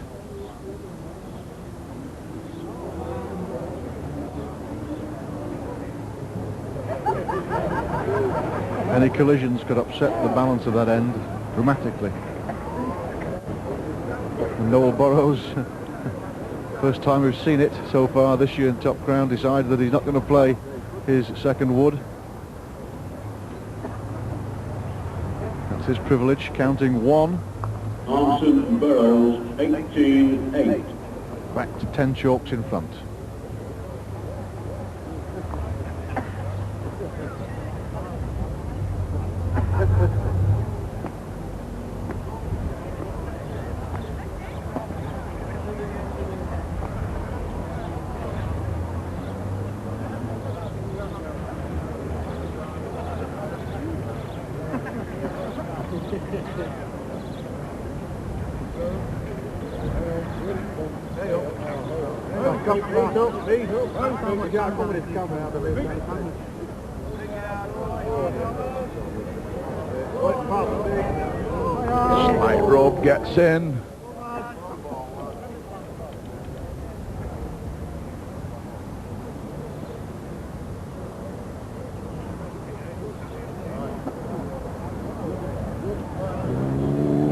Any collisions could upset the balance of that end dramatically. And Noel Burrows, first time we've seen it so far this year in Top Crown, decided that he's not going to play his second wood. That's his privilege, counting 1. R.Armson and Burrows, 18-8. Back to 10 chalks in front. Slight rope gets in.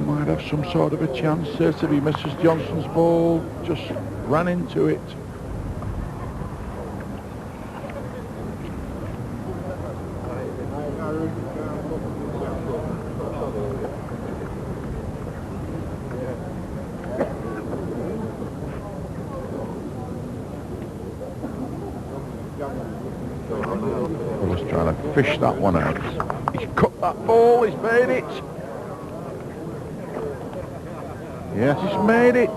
Might have some sort of a chance there to be Mrs. Johnston's ball. Just ran into it. Just trying to fish that one out. He's cut that ball, he's made it. Yes, He's made it.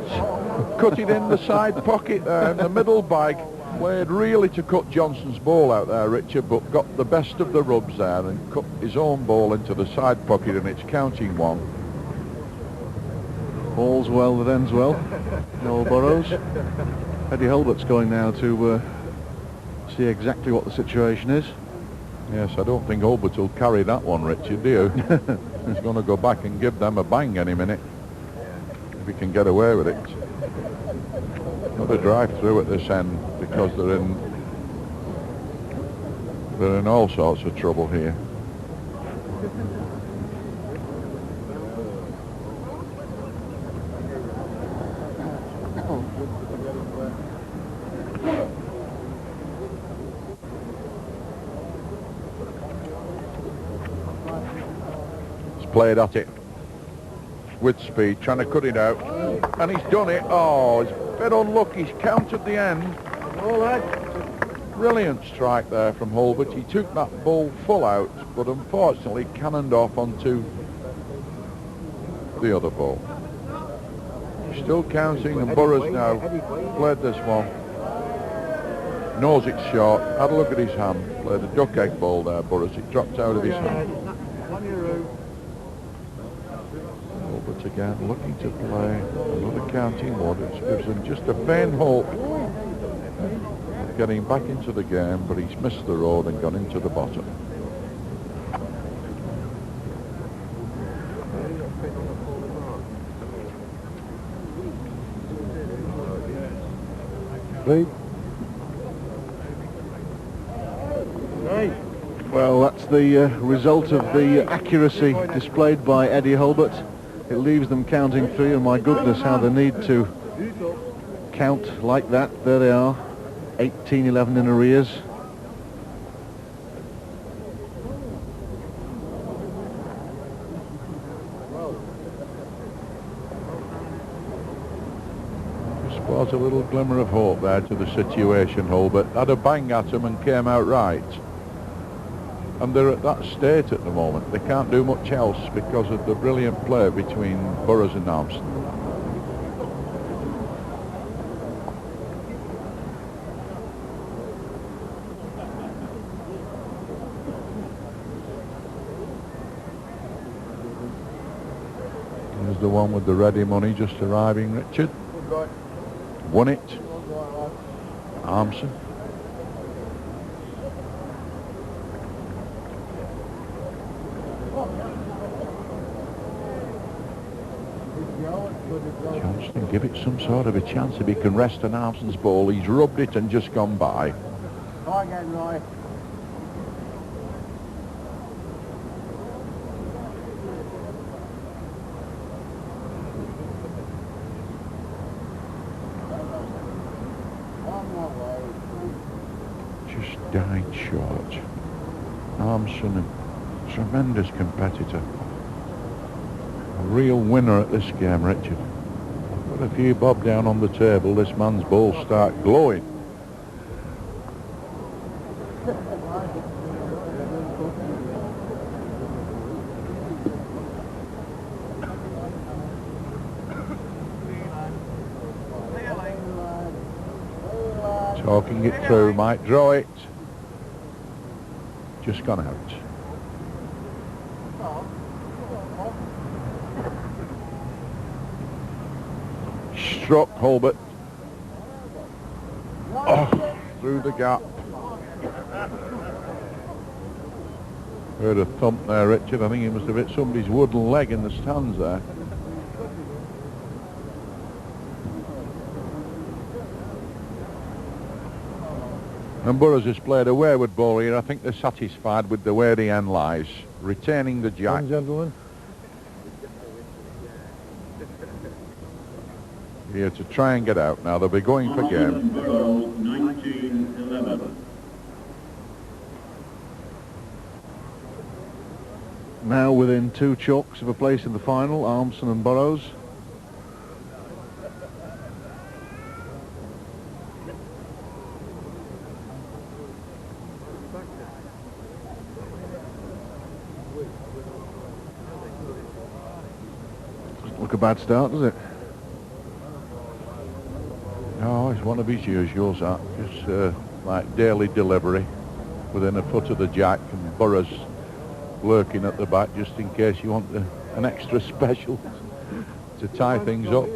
Cut it in the side pocket there, in the middle bag. Played really to cut Johnston's ball out there, Richard, but got the best of the rubs there and cut his own ball into the side pocket, and it's counting one. all's well that ends well. N.Burrows. E.Hulbert's going now to see exactly what the situation is. Yes, I don't think E.Hulbert will carry that one, Richard, do you? He's going to go back and give them a bang any minute, if he can get away with it. Got to drive through at this end because they're in all sorts of trouble here. Played at it with speed, trying to cut it out, and he's done it. Oh, he's a bit unlucky. He's countered the end. Brilliant strike there from E.Hulbert. He took that ball full out, but unfortunately cannoned off onto the other ball. He's still counting, and Burrows now played this one. Knows it's short. Had a look at his hand. Played a duck egg ball there, Burrows. It dropped out of his hand. But again, looking to play another counting one, which gives him just a faint hope of getting back into the game, but he's missed the road and gone into the bottom. Well, that's the result of the accuracy displayed by E.Hulbert. It leaves them counting three, and my goodness, how they need to count like that. There they are, 18-11 in arrears. Brought a little glimmer of hope there to the situation, E.Hulbert. Had a bang at him and came out right. And they're at that state at the moment. They can't do much else because of the brilliant play between Burrows and R.Armson. Here's the one with the ready money just arriving, Richard. Won it. R.Armson. Johnston, give it some sort of a chance if he can rest on R.Armson's ball. He's rubbed it and just gone by. Try again, Roy. Just died short. R.Armson, a tremendous competitor. A real winner at this game, Richard. Put a few bob down on the table, this man's balls start glowing. Talking it through, might draw it. Just gone out. struck, Hulbert. Oh, through the gap. Heard a thump there, Richard. I think he must have hit somebody's wooden leg in the stands there. N.Burrows has played a wayward ball here. I think they're satisfied with the way the end lies, retaining the jack. Gentlemen. Here to try and get out now. They'll be going for game. N.Burrows, 1911. Now within 2 chalks of a place in the final, R.Armson and Burrows. Doesn't look a bad start, does it? No, it's one of his usuals, that. Just like daily delivery within a foot of the jack, and Burrows lurking at the back just in case you want an extra special to tie things up.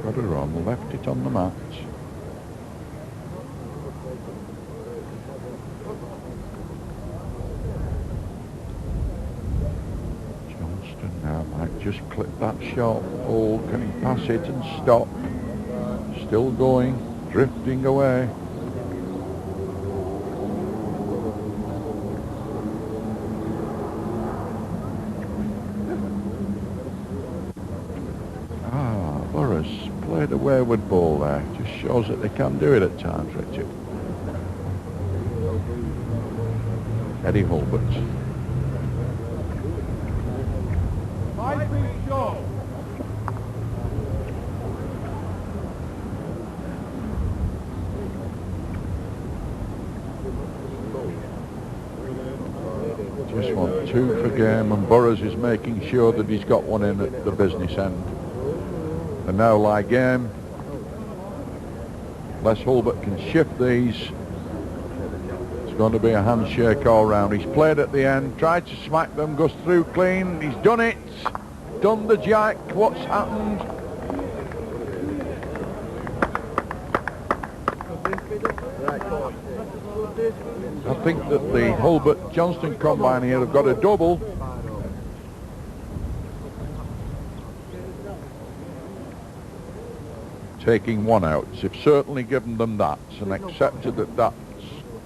Got it wrong, left it on the mat. Now might just clip that shot. Oh, can he pass it and stop? Still going, drifting away. Burrows played a wayward ball there. Just shows that they can do it at times, Richard. E.Hulbert. Just want 2 for game, and Burrows is making sure that he's got one in at the business end. And now lie game. Unless Hulbert can shift these, it's going to be a handshake all round. He's played at the end, tried to smack them, goes through clean. He's done it. Done the jack. What's happened? I think that the Hulbert-Johnston combine here have got a double. Taking one out. They've certainly given them that and accepted that that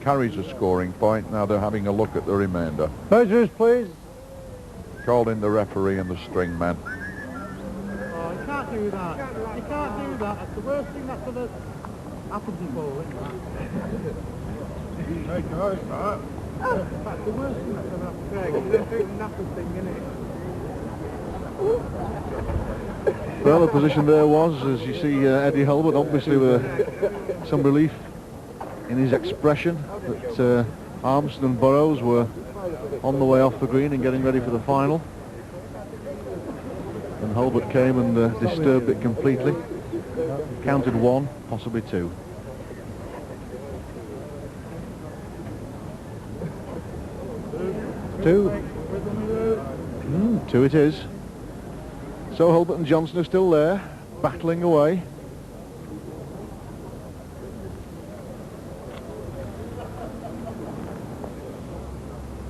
carries a scoring point. Now they're having a look at the remainder. Measures, please. Called in the referee and the string men. Oh, you can't do that. You can't do that. That's the worst thing that's ever happened before, isn't it? That's the worst thing that's ever happened. Craig, it's a big nappy thing, isn't it? Well, the position there was, as you see, E.Hulbert obviously with some relief in his expression that R.Armson and Burrows were on the way off the green and getting ready for the final. And Hulbert came and disturbed it completely. Counted 1, possibly 2. Two it is. So Hulbert and Johnson are still there, battling away.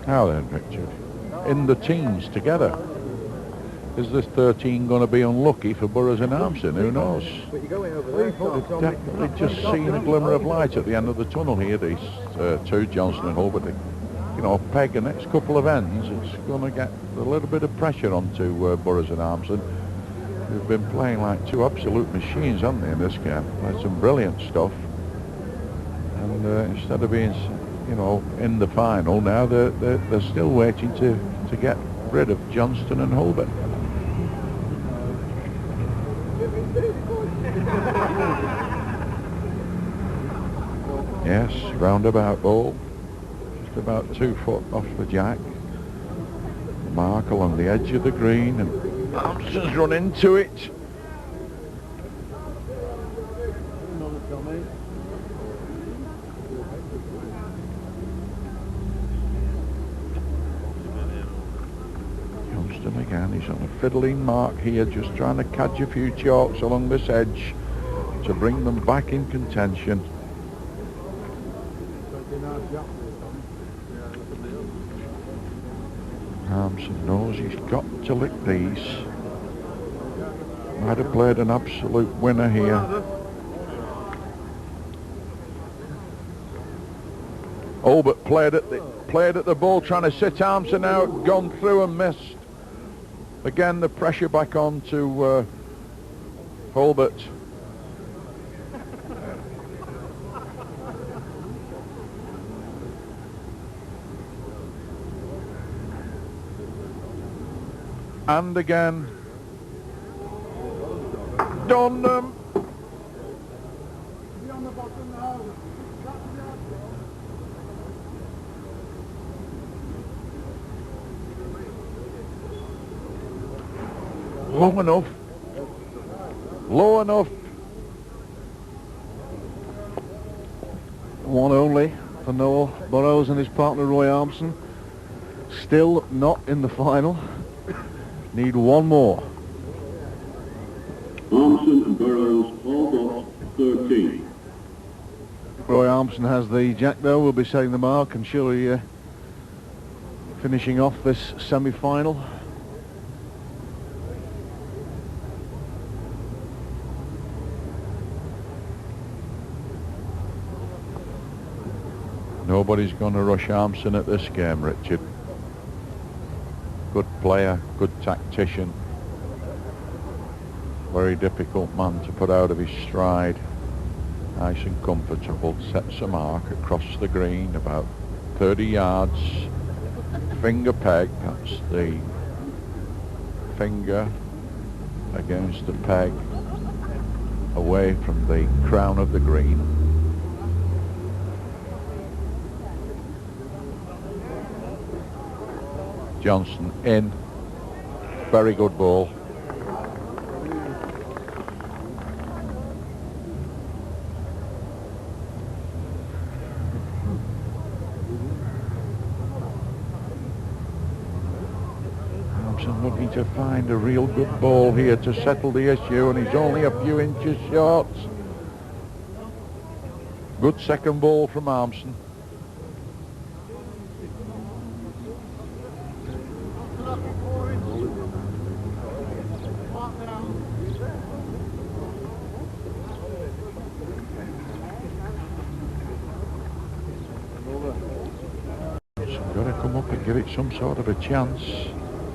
Now then, Richard, in the teens together. Is this 13 going to be unlucky for Burrows and R.Armson? Who knows? They've definitely just seen a glimmer of light at the end of the tunnel here, these two, Johnson and Hulbert. You know, peg the next couple of ends, it's going to get a little bit of pressure onto Burrows and R.Armson. They've been playing like 2 absolute machines, haven't they, in this game? Played some brilliant stuff. And instead of being, you know, in the final, now they're still waiting to get rid of Johnston and Hulbert. Yes, roundabout ball. Just about 2 foot off the jack. Mark along the edge of the green, and R.Armson's run into it. Johnston again. He's on a fiddling mark here, just trying to catch a few chalks along this edge to bring them back in contention. R.Armson knows he's got to lick these. Might have played an absolute winner here. Hulbert played at the ball, trying to sit R.Armson out, gone through and missed. Again, the pressure back on to Hulbert. And again, done them. Low enough. Low enough. One only for Noel Burrows and his partner Roy R.Armson. Still not in the final. Need one more. R.Armson and Burrows all got 13. Roy R.Armson has the jack though, will be setting the mark and surely finishing off this semi-final. Nobody's going to rush R.Armson at this game, Richard. Good player, good tactician. Very difficult man to put out of his stride. Nice and comfortable, sets a mark across the green, about 30 yards. Finger peg, that's the finger against the peg, away from the crown of the green. Johnston in. Very good ball. R.Armson looking to find a real good ball here to settle the issue, and he's only a few inches short. Good second ball from R.Armson. Got to come up and give it some sort of a chance.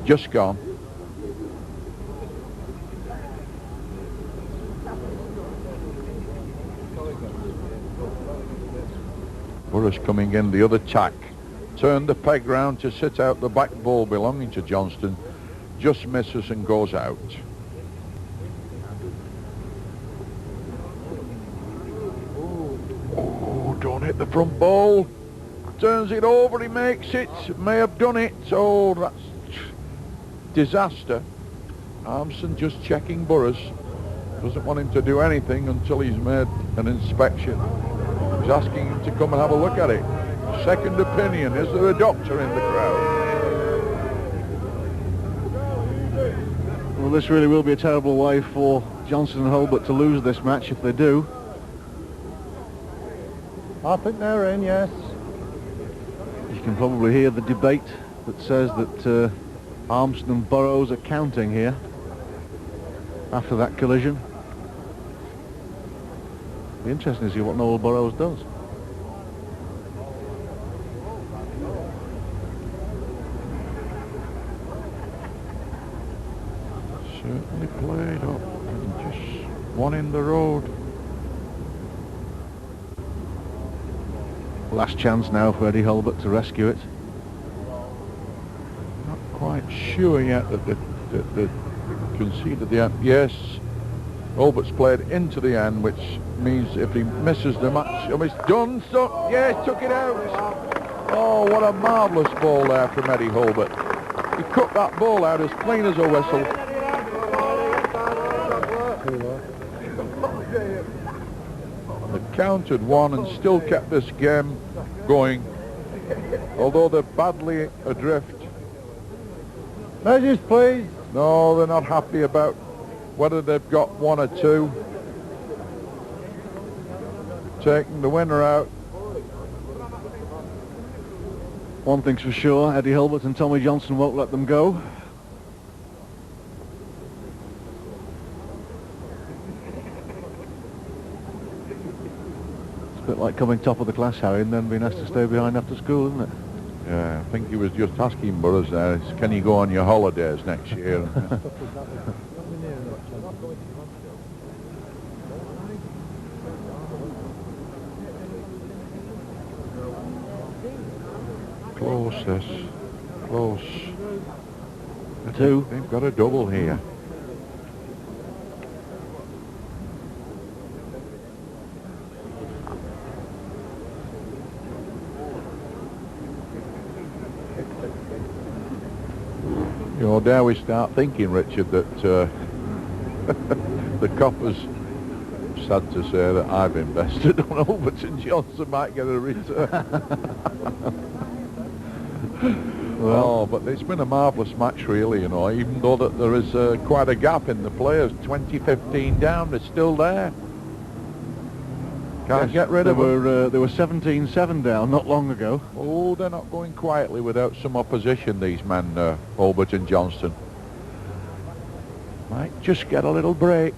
Just gone. Burrows coming in the other tack. Turned the peg round to sit out the back ball belonging to Johnston. Just misses and goes out. Oh, don't hit the front ball. Turns it over, he makes it. May have done it. Oh, that's disaster. R.Armson just checking Burrows. Doesn't want him to do anything until he's made an inspection. He's asking him to come and have a look at it. Second opinion. Is there a doctor in the crowd? Well, this really will be a terrible way for Johnston and Hulbert to lose this match if they do. I think they're in, yes. You can probably hear the debate that says that R.Armson and Burrows are counting here after that collision. It'll be interesting to see what Noel Burrows does. Certainly played up and just one in the road. Last chance now for E.Hulbert to rescue it. Not quite sure yet that they conceded the end. Yes, Hulbert's played into the end, which means if he misses the match, oh, it's done. So yes, took it out. Oh, what a marvellous ball there from E.Hulbert. He cut that ball out as clean as a whistle. They counted one and still kept this game going, although they're badly adrift. Measures, please. No, they're not happy about whether they've got one or two. Taking the winner out. One thing's for sure, E.Hulbert and T.Johnstone won't let them go. It's a bit like coming top of the class, Harry, and then being asked to stay behind after school, isn't it? Yeah, I think he was just asking Burrows there, can you go on your holidays next year? Close this. Close. Two. They've got a double here. You know, there we start thinking, Richard, that the coppers, sad to say that I've invested on Hulbert and Johnson, might get a return. Well, but it's been a marvellous match, really, you know, even though that there is quite a gap in the players. 20-15 down, they're still there. Can't get rid of them. They were 17-7 down not long ago. Oh, they're not going quietly without some opposition, these men, Hulbert and Johnstone. Might just get a little break.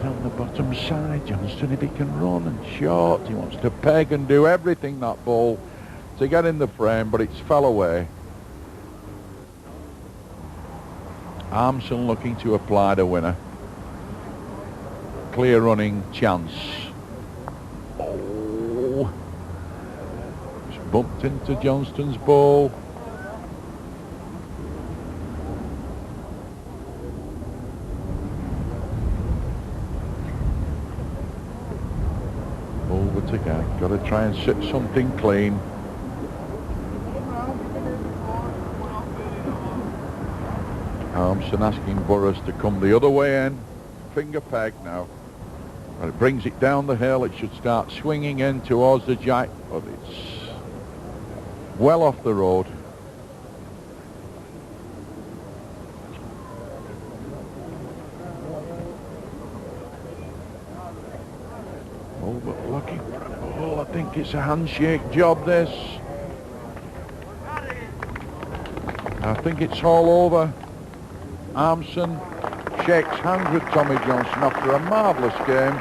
On the bottom side, Johnstone, if he can run and short, he wants to peg and do everything, that ball, to get in the frame, but it's fell away. R.Armson looking to apply the winner. Clear running chance. Oh, just bumped into Johnstone's ball. Again, got to try and sit something clean. R.Armson asking Burrows to come the other way in. Finger peg now. When it brings it down the hill, it should start swinging in towards the jack, but it's well off the road. Oh, but looking for a ball. I think it's a handshake job, this. I think it's all over. R.Armson shakes hands with T.Johnstone after a marvellous game.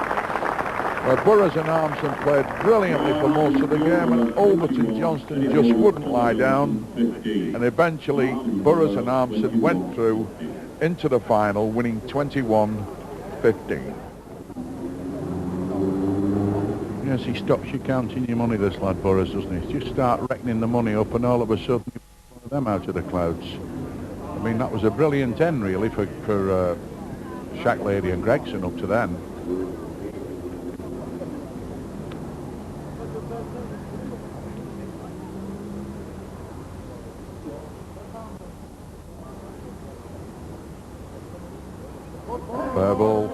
Burrows and R.Armson played brilliantly for most of the game, and Hulbert and Johnstone just wouldn't lie down. And eventually, Burrows and R.Armson went through into the final, winning 21-15. Yes, he stops you counting your money, this lad Burrows, doesn't he? Just start reckoning the money up, and all of a sudden you put them out of the clouds. I mean, that was a brilliant end, really, for A.Shacklady and Gregson up to then. Fair ball.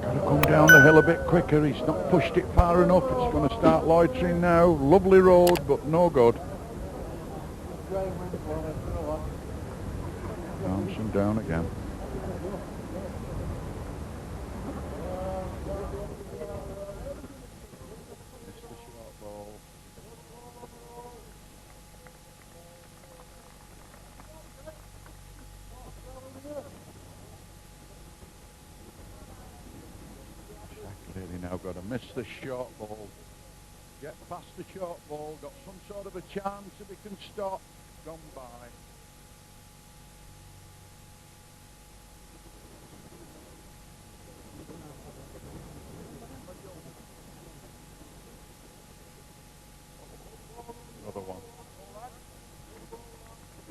Got to come down the hill a bit quicker. He's not pushed it far enough. It's going to start loitering now. Lovely road, but no good. R.Armson down again. Missed the short ball. Now got to miss the short ball. Get past the short ball. Got some sort of a chance if he can stop. Gone by. Another one.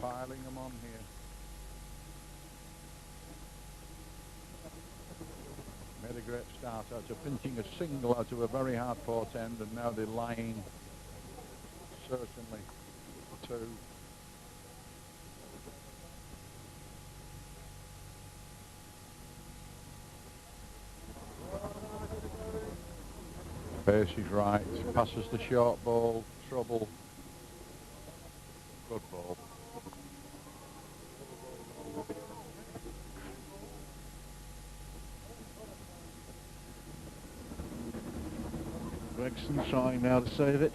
Piling them on here. Made a great start out of pinching a single out of a very hard port end, and now they're lying certainly two. Pace is right, passes the short ball, trouble, good ball. Gregson trying now to save it.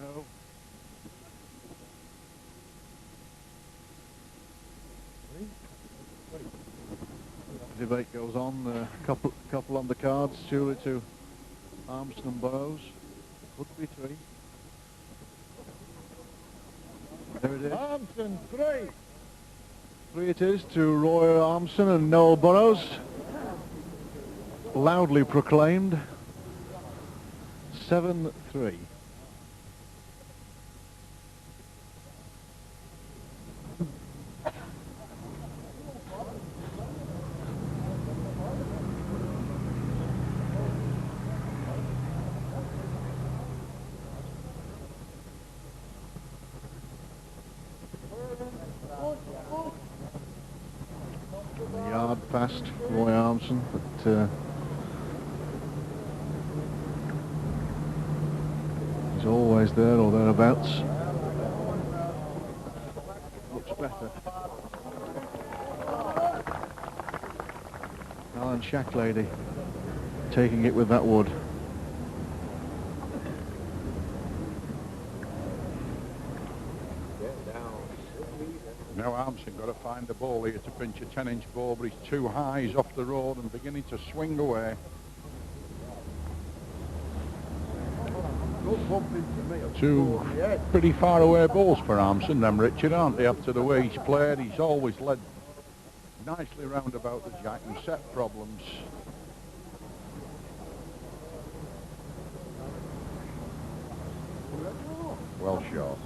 No. Debate goes on. Couple on the cards, surely to Armson and Burrows. Could be three. There it is. Armson, 3. 3 it is to R.Armson and N.Burrows. Loudly proclaimed. 7-3. Yard past R.Armson, but he's always there or thereabouts. Looks better. A.Shacklady taking it with that wood. Now Armson got to find the ball here to pinch a 10-inch ball, but he's too high, he's off the road and beginning to swing away. Two pretty far away balls for Armson, them, Richard, aren't they, after the way he's played? He's always led nicely round about the jack and set problems. Well shot.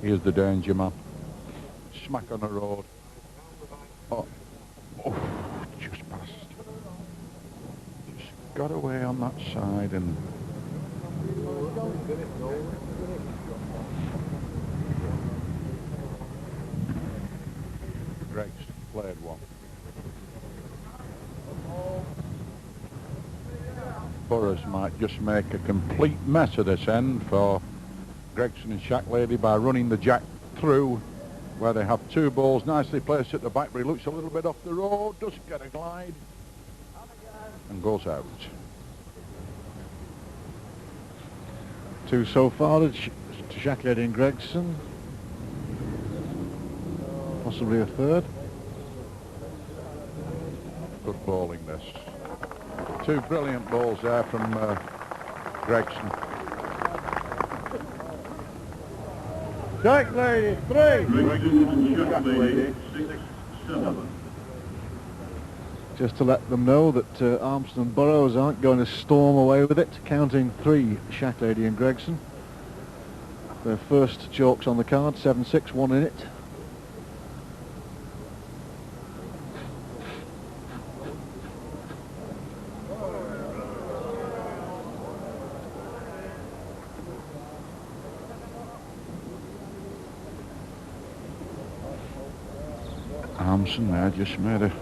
Here's the danger man. Smack on the road. Oh, just passed. Just got away on that side and... Greg's played one. Burrows might just make a complete mess of this end for Gregson and A.Shacklady by running the jack through where they have two balls nicely placed at the back, but he looks a little bit off the road, doesn't get a glide and goes out. 2 so far to A.Shacklady and Gregson. Possibly a third. Good bowling this. 2 brilliant balls there from Gregson. A.Shacklady, 3. Gregson and A.Shacklady, 6-7. Just to let them know that Armson and Burrows aren't going to storm away with it, counting 3 A.Shacklady and Gregson. Their first chalks on the card, 7-6, 1 in it. Armson there just made a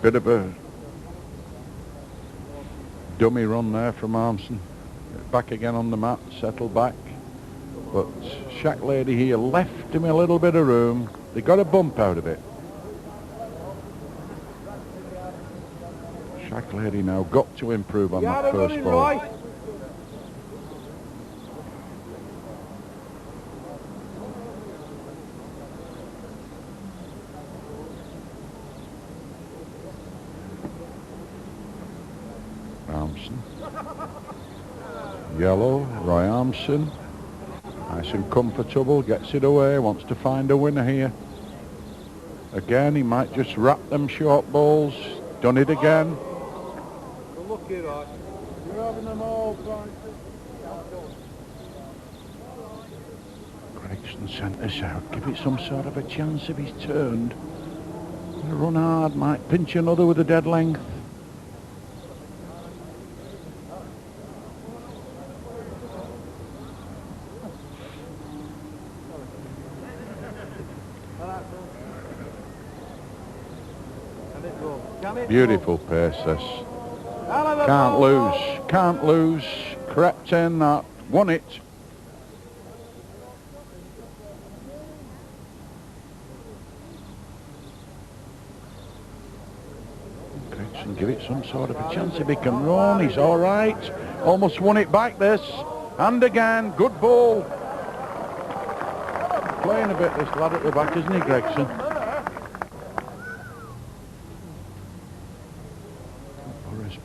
bit of a dummy run there from Armson. Back again on the mat, settle back. But A.Shacklady here left him a little bit of room. They got a bump out of it. A.Shacklady now got to improve on that first ball. Right. Armson. Yellow, R.Armson. Nice and comfortable, gets it away, wants to find a winner here. Again, he might just wrap them short balls. Done it again. You're lucky, right? You're having them all, Francis. and centres out. Give it some sort of a chance if he's turned. Run hard, might pinch another with a dead length. Beautiful pace this. Can't lose. Crept in, that won it. Gregson, give it some sort of a chance if he can run. He's all right. Almost won it back this. And again, good ball. Playing a bit, this lad at the back, isn't he, Gregson?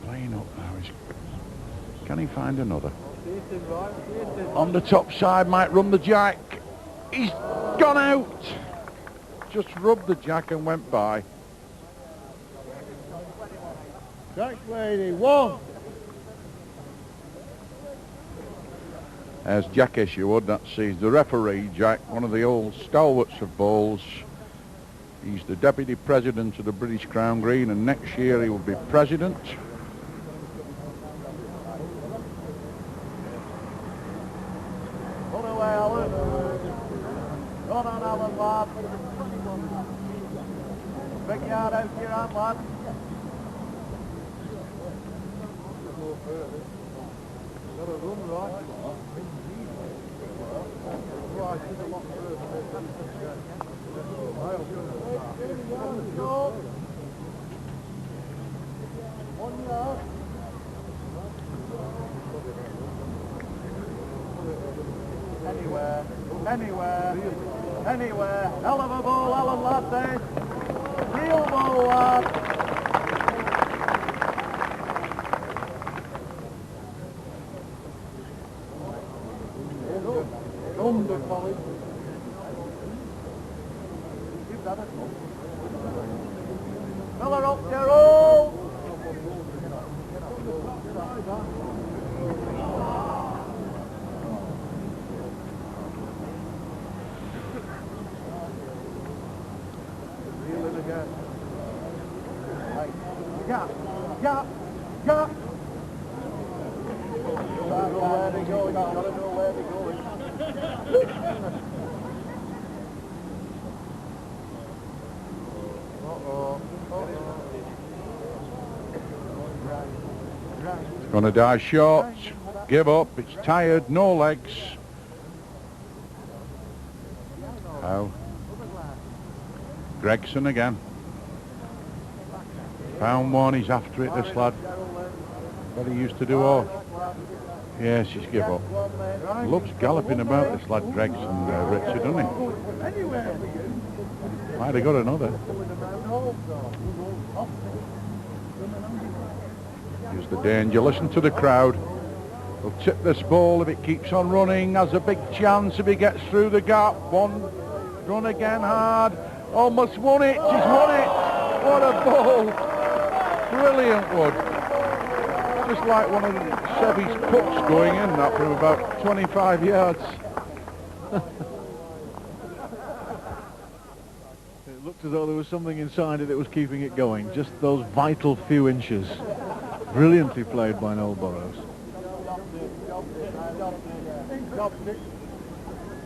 Playing up now. Can he find another? On the top side, might run the jack. He's gone out. Just rubbed the jack and went by. A.Shacklady, 1. As Jack H.Ward, that's the referee, Jack, one of the old stalwarts of bowls. He's the deputy president of the British Crown Green, and next year he will be president. Run away, Alan. Run on, Alan, lad. Big yard out your hand, lad. Got a run right. Anywhere. Hell of a ball, Alan, lad, says. Real ball, lad. Under, Colin. Give that a go. Miller up there, all. Gap. Where they going? Gotta know where they're going. It's going to die short. Give up. It's tired. No legs. How? Gregson again. Found one. He's after it, this lad. What he used to do all. Yes, he's give up. Loves galloping about, this lad Gregson, Richard, doesn't he? Might have got another. Here's the danger. Listen to the crowd. He'll tip this ball if it keeps on running. Has a big chance if he gets through the gap. One run again hard. Almost won it. He's won it. What a ball. Brilliant Wood. Just like one of Sevy's puts going in that from about 25 yards. It looked as though there was something inside it that was keeping it going. Just those vital few inches. Brilliantly played by N.Burrows.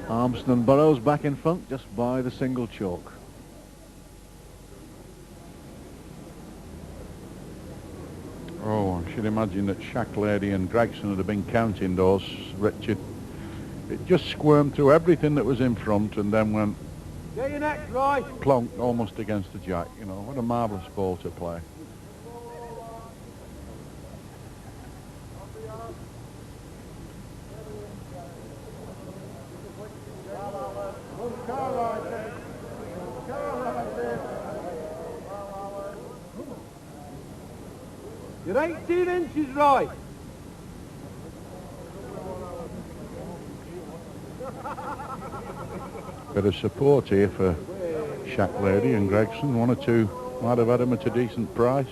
R.Armson and Burrows back in front just by the single chalk. Oh, I should imagine that A.Shacklady and Gregson would have been counting those, Richard. It just squirmed through everything that was in front and then went Get your neck right. Plonked almost against the jack. You know, what a marvellous ball to play. You're 18 inches right. Bit of support here for A.Shacklady and Gregson. One or two might have had him at a decent price.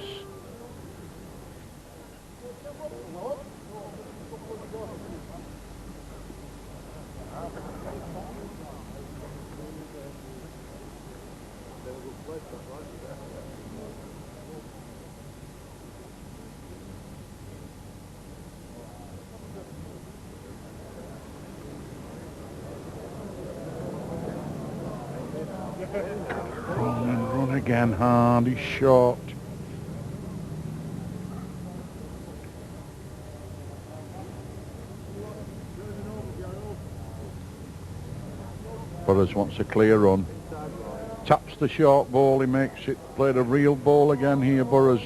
Run and run again hard, he's short. Burrows wants a clear run. Taps the short ball, he makes it played a real ball again here, Burrows.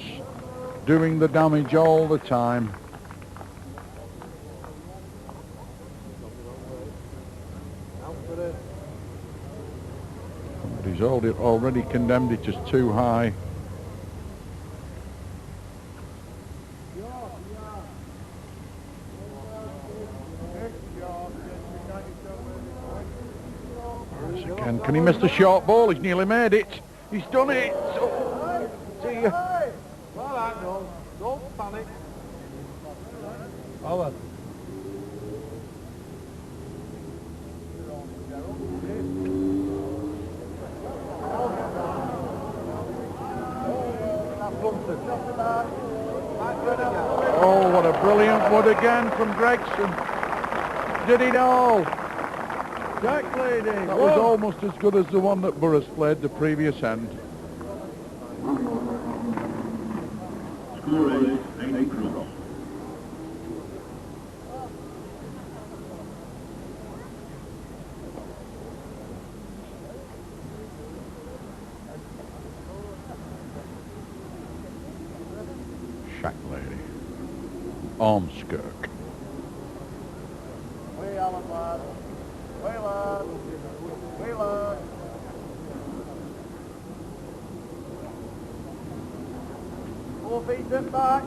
Doing the damage all the time. But he's already condemned it as too high. Again, can he miss the short ball? He's nearly made it. He's done it. Oh, see ya. All right, no. Don't panic. Over. Oh, what a brilliant wood again from Gregson. Did it all. A.Shacklady. That was almost as good as the one that Burrows played the previous end. Score is 8 cross. A.Shacklady. R.Armson. Way Alan, lad. Way, lad. Way, lad. All feet in back.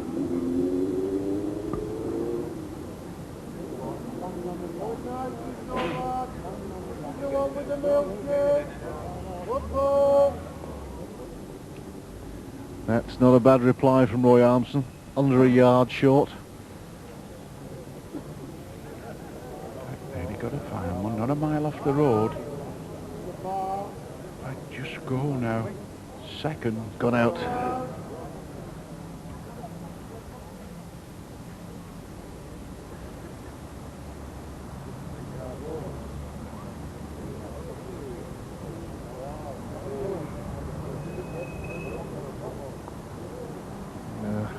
You on with the milkshake. Football. That's not a bad reply from R.Armson. Under a yard short. Really got to find one, not a mile off the road. I just go now. Second. Gone out.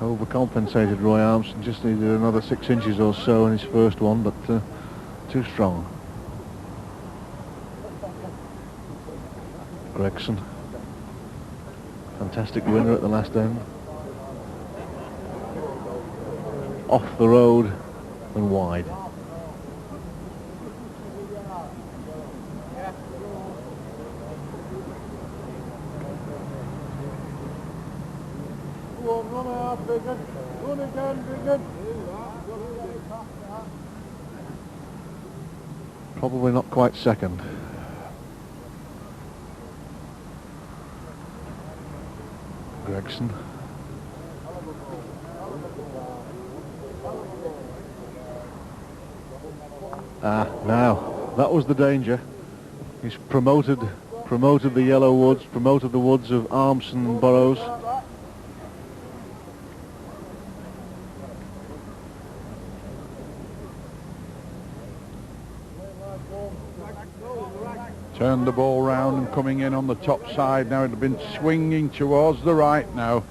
Overcompensated R.Armson, just needed another 6 inches or so in his first one, but too strong. Gregson, fantastic winner at the last end. Off the road and wide. Run out, Biggin. Run again, Biggin. Probably not quite second. Gregson. Now, that was the danger. He's promoted the yellow woods, promoted the woods of R.Armson and Burrows. Turned the ball round and coming in on the top side now. It had been swinging towards the right now.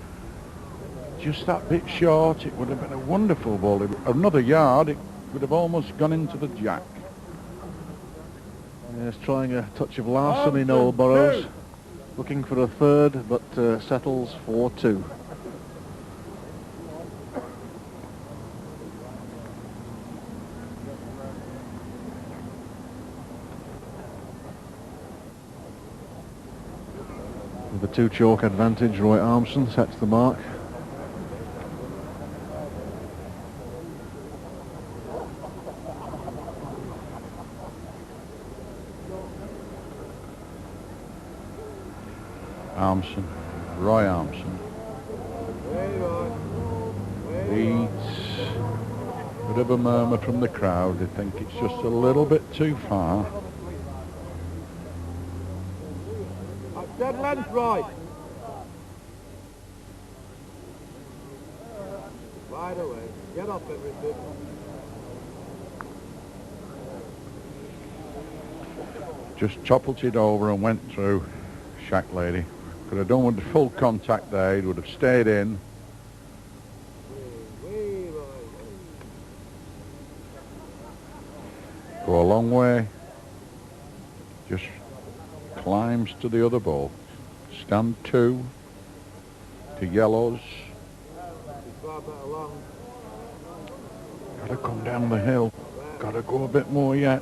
Just that bit short. It would have been a wonderful ball. Another yard, it would have almost gone into the jack. Yes, trying a touch of larceny, Noel Burrows. Looking for a third, but settles for 2. With the 2 chalk advantage, R.Armson sets the mark. R.Armson. Leads. Bit of a murmur from the crowd. They think it's just a little bit too far. Dead left. fence right. Right away. Get off it, Richard. Just toppled it over and went through A.Shacklady. Could have done with the full contact there. It would have stayed in. Go a long way. Just climbs to the other ball. Stand 2 to yellows. Gotta come down the hill. Gotta go a bit more yet.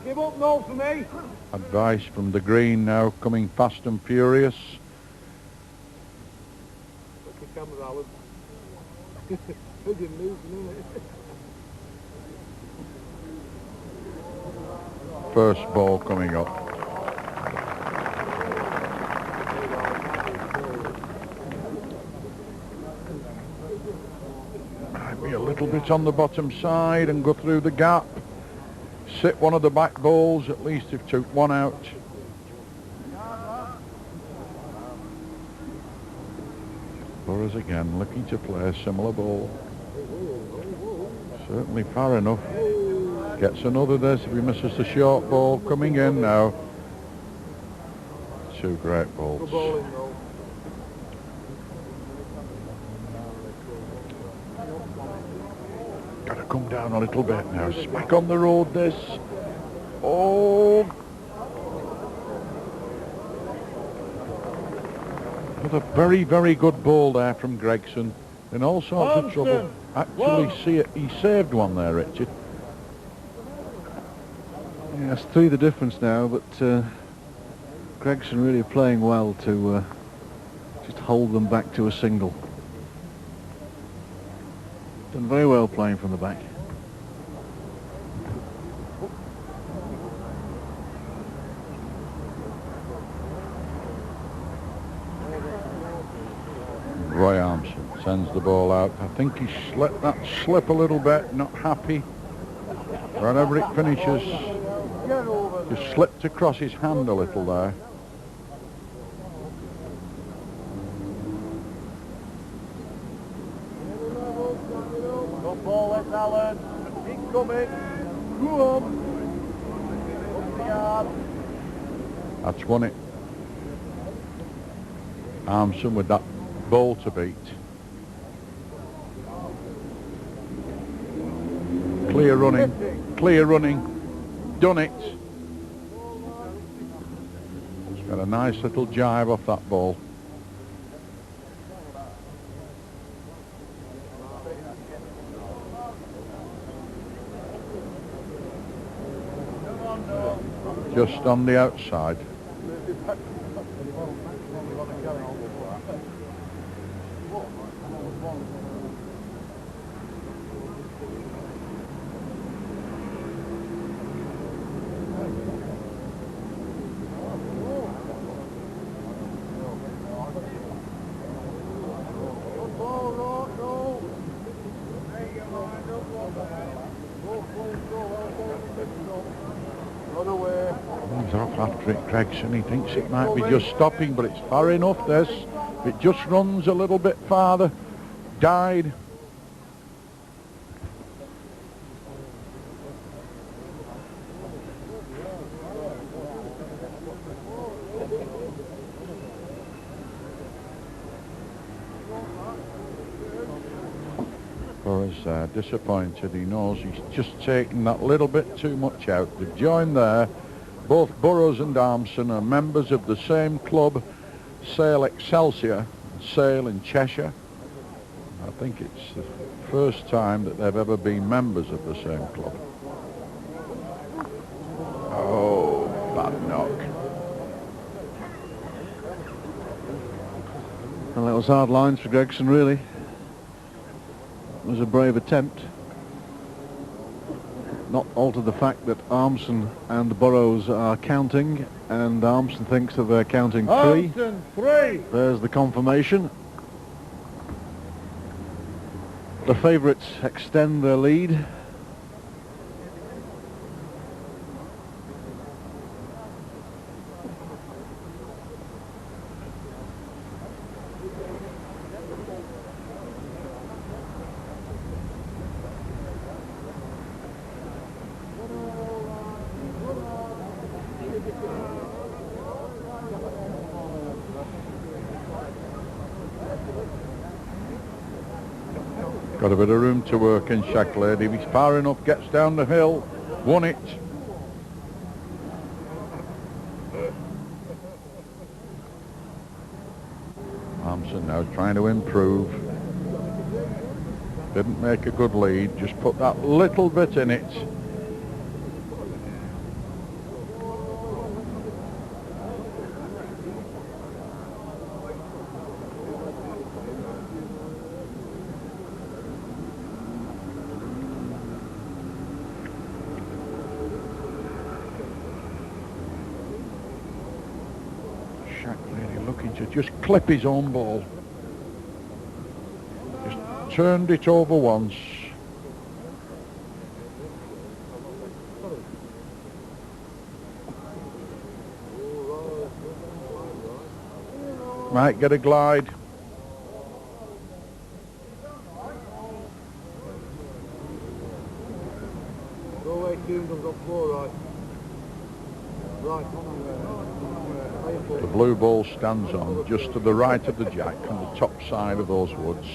Give up no for me. Advice from the green now, coming fast and furious. Look the camera, Alan. You're moving, isn't it? First ball coming up. Might be a little bit on the bottom side and go through the gap. Sit one of the back balls, at least if took one out. Burrows again, looking to play a similar ball. Certainly far enough. Gets another this if he misses the short ball. Coming in now. 2 great balls. Got to come down a little bit now. Smack on the road this. Oh! With a very, very good ball there from Gregson. In all sorts of trouble. Actually, see it. He saved one there, Richard. Yeah, it's 3 the difference now, but Gregson really playing well to just hold them back to a single. Done very well playing from the back. R.Armson sends the ball out. I think he let that slip a little bit, not happy. Wherever it finishes, just slipped across his hand a little there. Good ball, it's Alan. Keep coming. Go on. Up the yard. That's won it. Armson with that ball to beat. Clear running. Clear running. Done it. It's got a nice little jibe off that ball. Just on the outside. He's off after it, Gregson. He thinks it might be just stopping, but it's far enough, this. It just runs a little bit farther. Died. Burrows disappointed. He knows he's just taken that little bit too much out. They've joined there. Both Burrows and Armson are members of the same club, Sale Excelsior, Sale in Cheshire. I think it's the first time that they've ever been members of the same club. Oh, bad knock. Well, that was hard lines for Gregson, really. It was a brave attempt. Not alter the fact that Armson and Burrows are counting, and Armson thinks that they're counting 3. Armson, 3. There's the confirmation. The favourites extend their lead. Got a bit of room to work in Shacklady. If he's far enough, gets down the hill. Won it. R.Armson now trying to improve. Didn't make a good lead, just put that little bit in it. Shacklady looking to just clip his own ball. Just turned it over once. Might get a glide. Go away, Kingdom's up 4, right? Right. The blue ball stands on just to the right of the jack on the top side of those woods.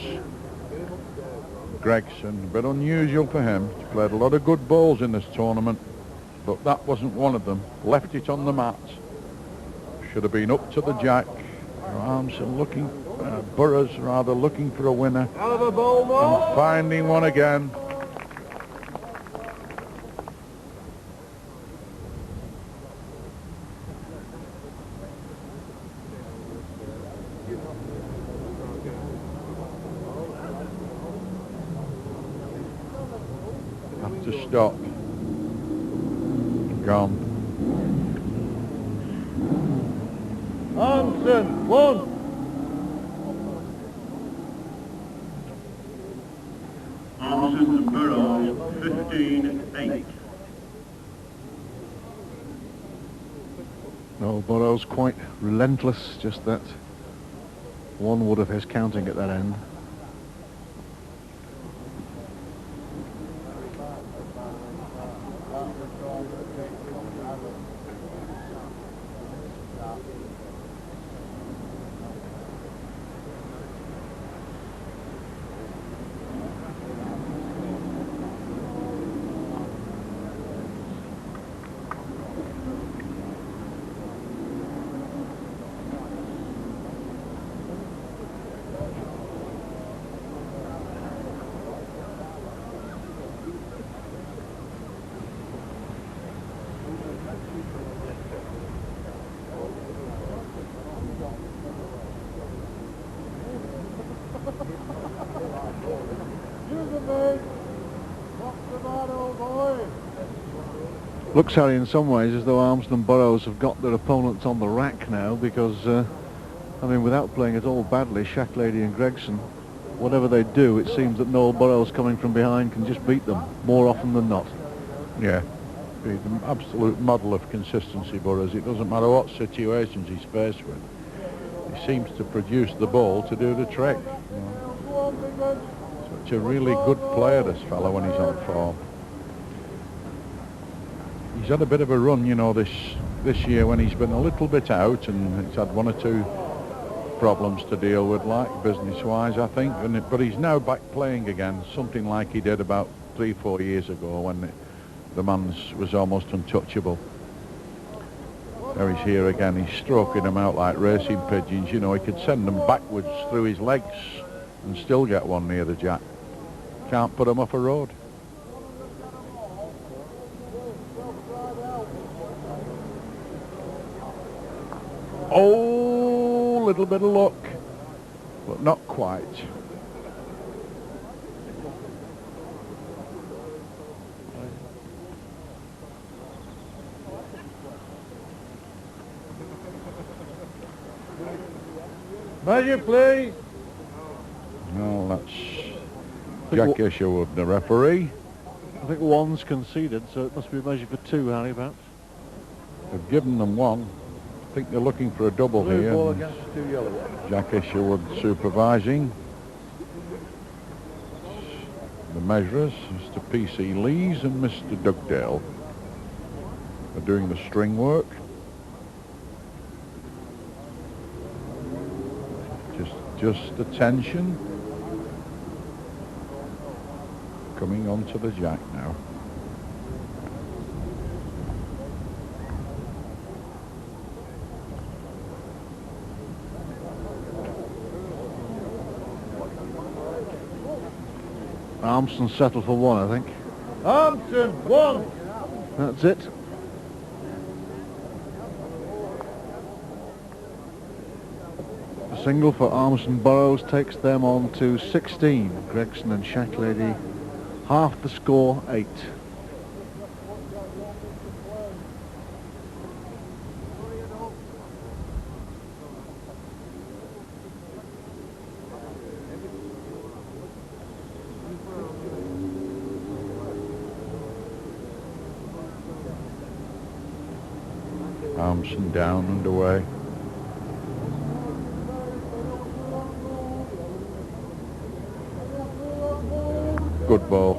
Gregson, a bit unusual for him. He's played a lot of good balls in this tournament, but that wasn't one of them. Left it on the mat. Should have been up to the jack. R.Armson looking, Burrows rather, looking for a winner. Hell of a ball, Mo. And finding one again. Have to stop. Gone. R.Armson, 1. R.Armson and Burrows, 15-8. No, Burrows quite relentless, just that one wood of his counting at that end. Looks, Harry, in some ways as though R.Armson and Burrows have got their opponents on the rack now, because, I mean, without playing at all badly, Shacklady and Gregson, whatever they do, it seems that Noel Burrows coming from behind can just beat them more often than not. Yeah, he's an absolute model of consistency, Burrows. It doesn't matter what situations he's faced with. He seems to produce the ball to do the trick. You know. Such a really good player, this fellow, when he's on form. He's had a bit of a run, you know, this year when he's been a little bit out, and he's had one or two problems to deal with, like business-wise, I think. But he's now back playing again, something like he did about 3-4 years ago when the man was almost untouchable. Now he's here again. He's stroking them out like racing pigeons. You know, he could send them backwards through his legs and still get one near the jack. Can't put him off a road. Oh, little bit of luck, but not quite. Measure, please. Well, that's Jack H.Ward, the referee. I think one's conceded, so it must be a measure for 2, Harry, perhaps. They've given them one. I think they're looking for a double Blue here. ball against 2 yellow. Jack H.Ward supervising. The measurers, Mr. P.C. Lees and Mr. Dugdale, are doing the string work. Just attention. coming onto the jack now. Armson settled for one, I think. R.Armson, 1. That's it. A single for R.Armson-Burrows takes them on to 16. Gregson and A.Shacklady, half the score, 8. R.Armson down and away. Good ball.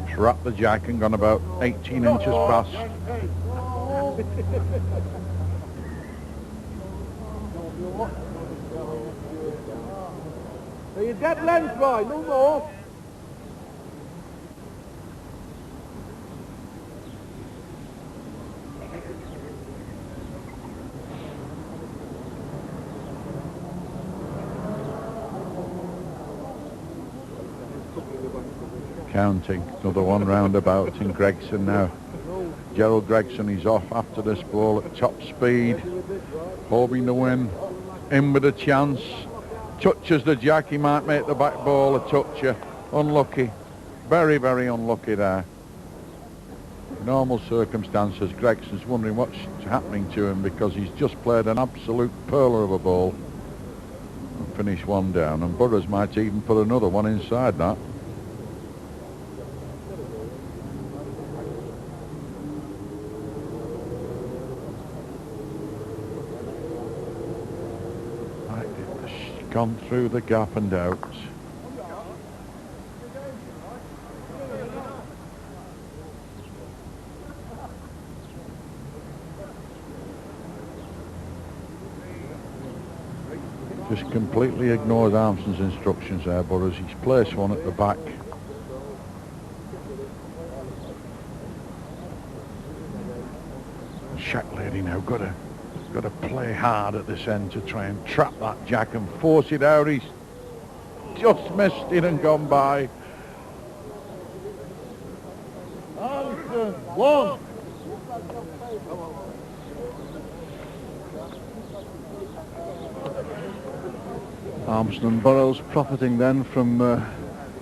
It's wrapped the jack and gone about 18 inches past. Are you dead lengthwise? No more. Counting. Another one roundabout in Gregson now. Gerald Gregson, he's off after this ball at top speed. Hoping to win. In with a chance. Touches the jack. He might make the back ball a toucher. Unlucky. Very, very unlucky there. In normal circumstances, Gregson's wondering what's happening to him because he's just played an absolute pearler of a ball. And finished one down. And Burrows might even put another one inside that. Gone through the gap and out. Just completely ignored Armson's instructions there, Burrows. He's placed one at the back. A.Shacklady now got to play hard at this end to try and trap that jack and force it out. He's just missed it and gone by. R.Armson, 1. Armson and Burrows profiting then from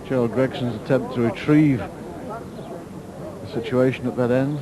Gerald Gregson's attempt to retrieve the situation at that end.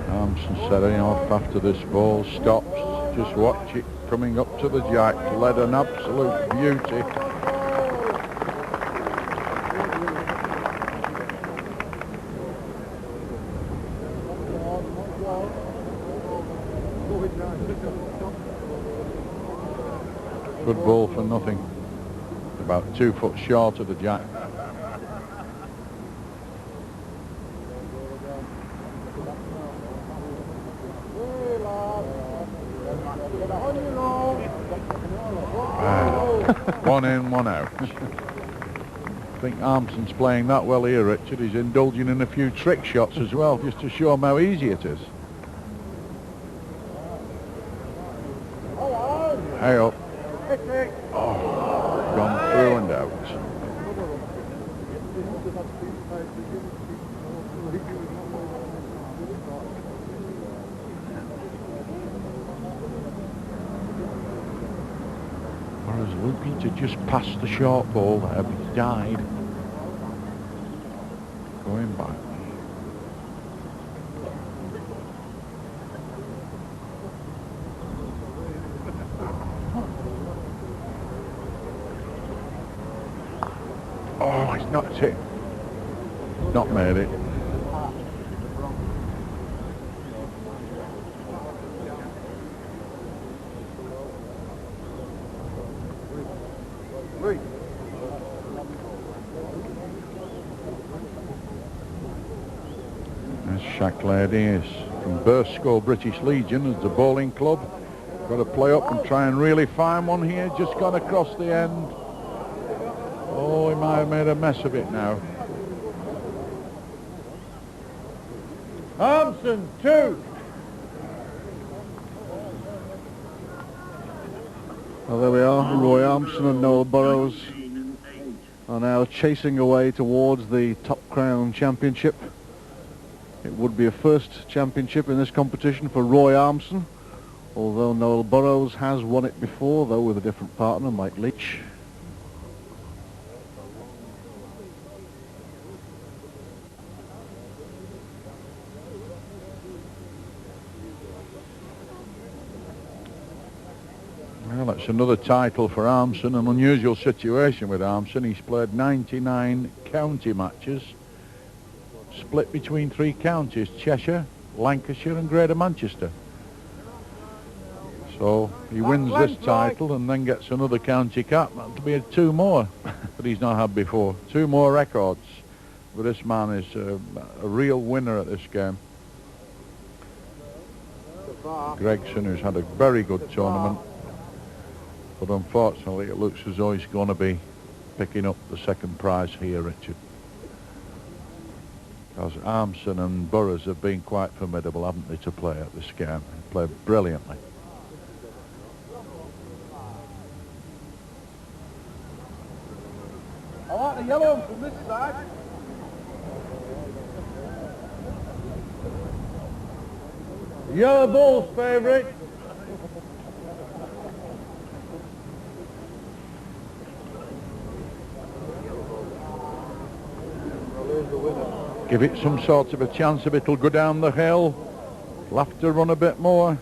Armson setting off after this ball, stops, just watch it coming up to the jack, led an absolute beauty. Good ball for nothing, about 2 foot short of the jack. One in, one out. I think Armson's playing that well here, Richard. He's indulging in a few trick shots as well, just to show him how easy it is. Hey up. Oh, gone through and out. Looking to just pass the short ball there, but he died. Going back. Oh, he's not hit. Not made it. A.Shacklady is from Bursko British Legion as the bowling club. Got to play up and try and really find one here. Just gone across the end. Oh, he might have made a mess of it now. R.Armson, 2. Well, there we are. R.Armson and N.Burrows are now chasing away towards the Top Crown Championship. It would be a first championship in this competition for R.Armson, although N.Burrows has won it before, though with a different partner, Mike Leach. Well, that's another title for R.Armson, an unusual situation with R.Armson. He's played 99 county matches, split between 3 counties, Cheshire, Lancashire and Greater Manchester. So he wins this title and then gets another county cap. That'll be 2 more that he's not had before. 2 more records. But this man is a real winner at this game. Gregson, who's had a very good tournament. But unfortunately, it looks as though he's going to be picking up the second prize here, Richard. Because R.Armson and Burrows have been quite formidable, haven't they, to play at this game? They played brilliantly. I like the yellow from this side. Yellow ball's favourite. Give it some sort of a chance if it'll go down the hill. We'll have to run a bit more.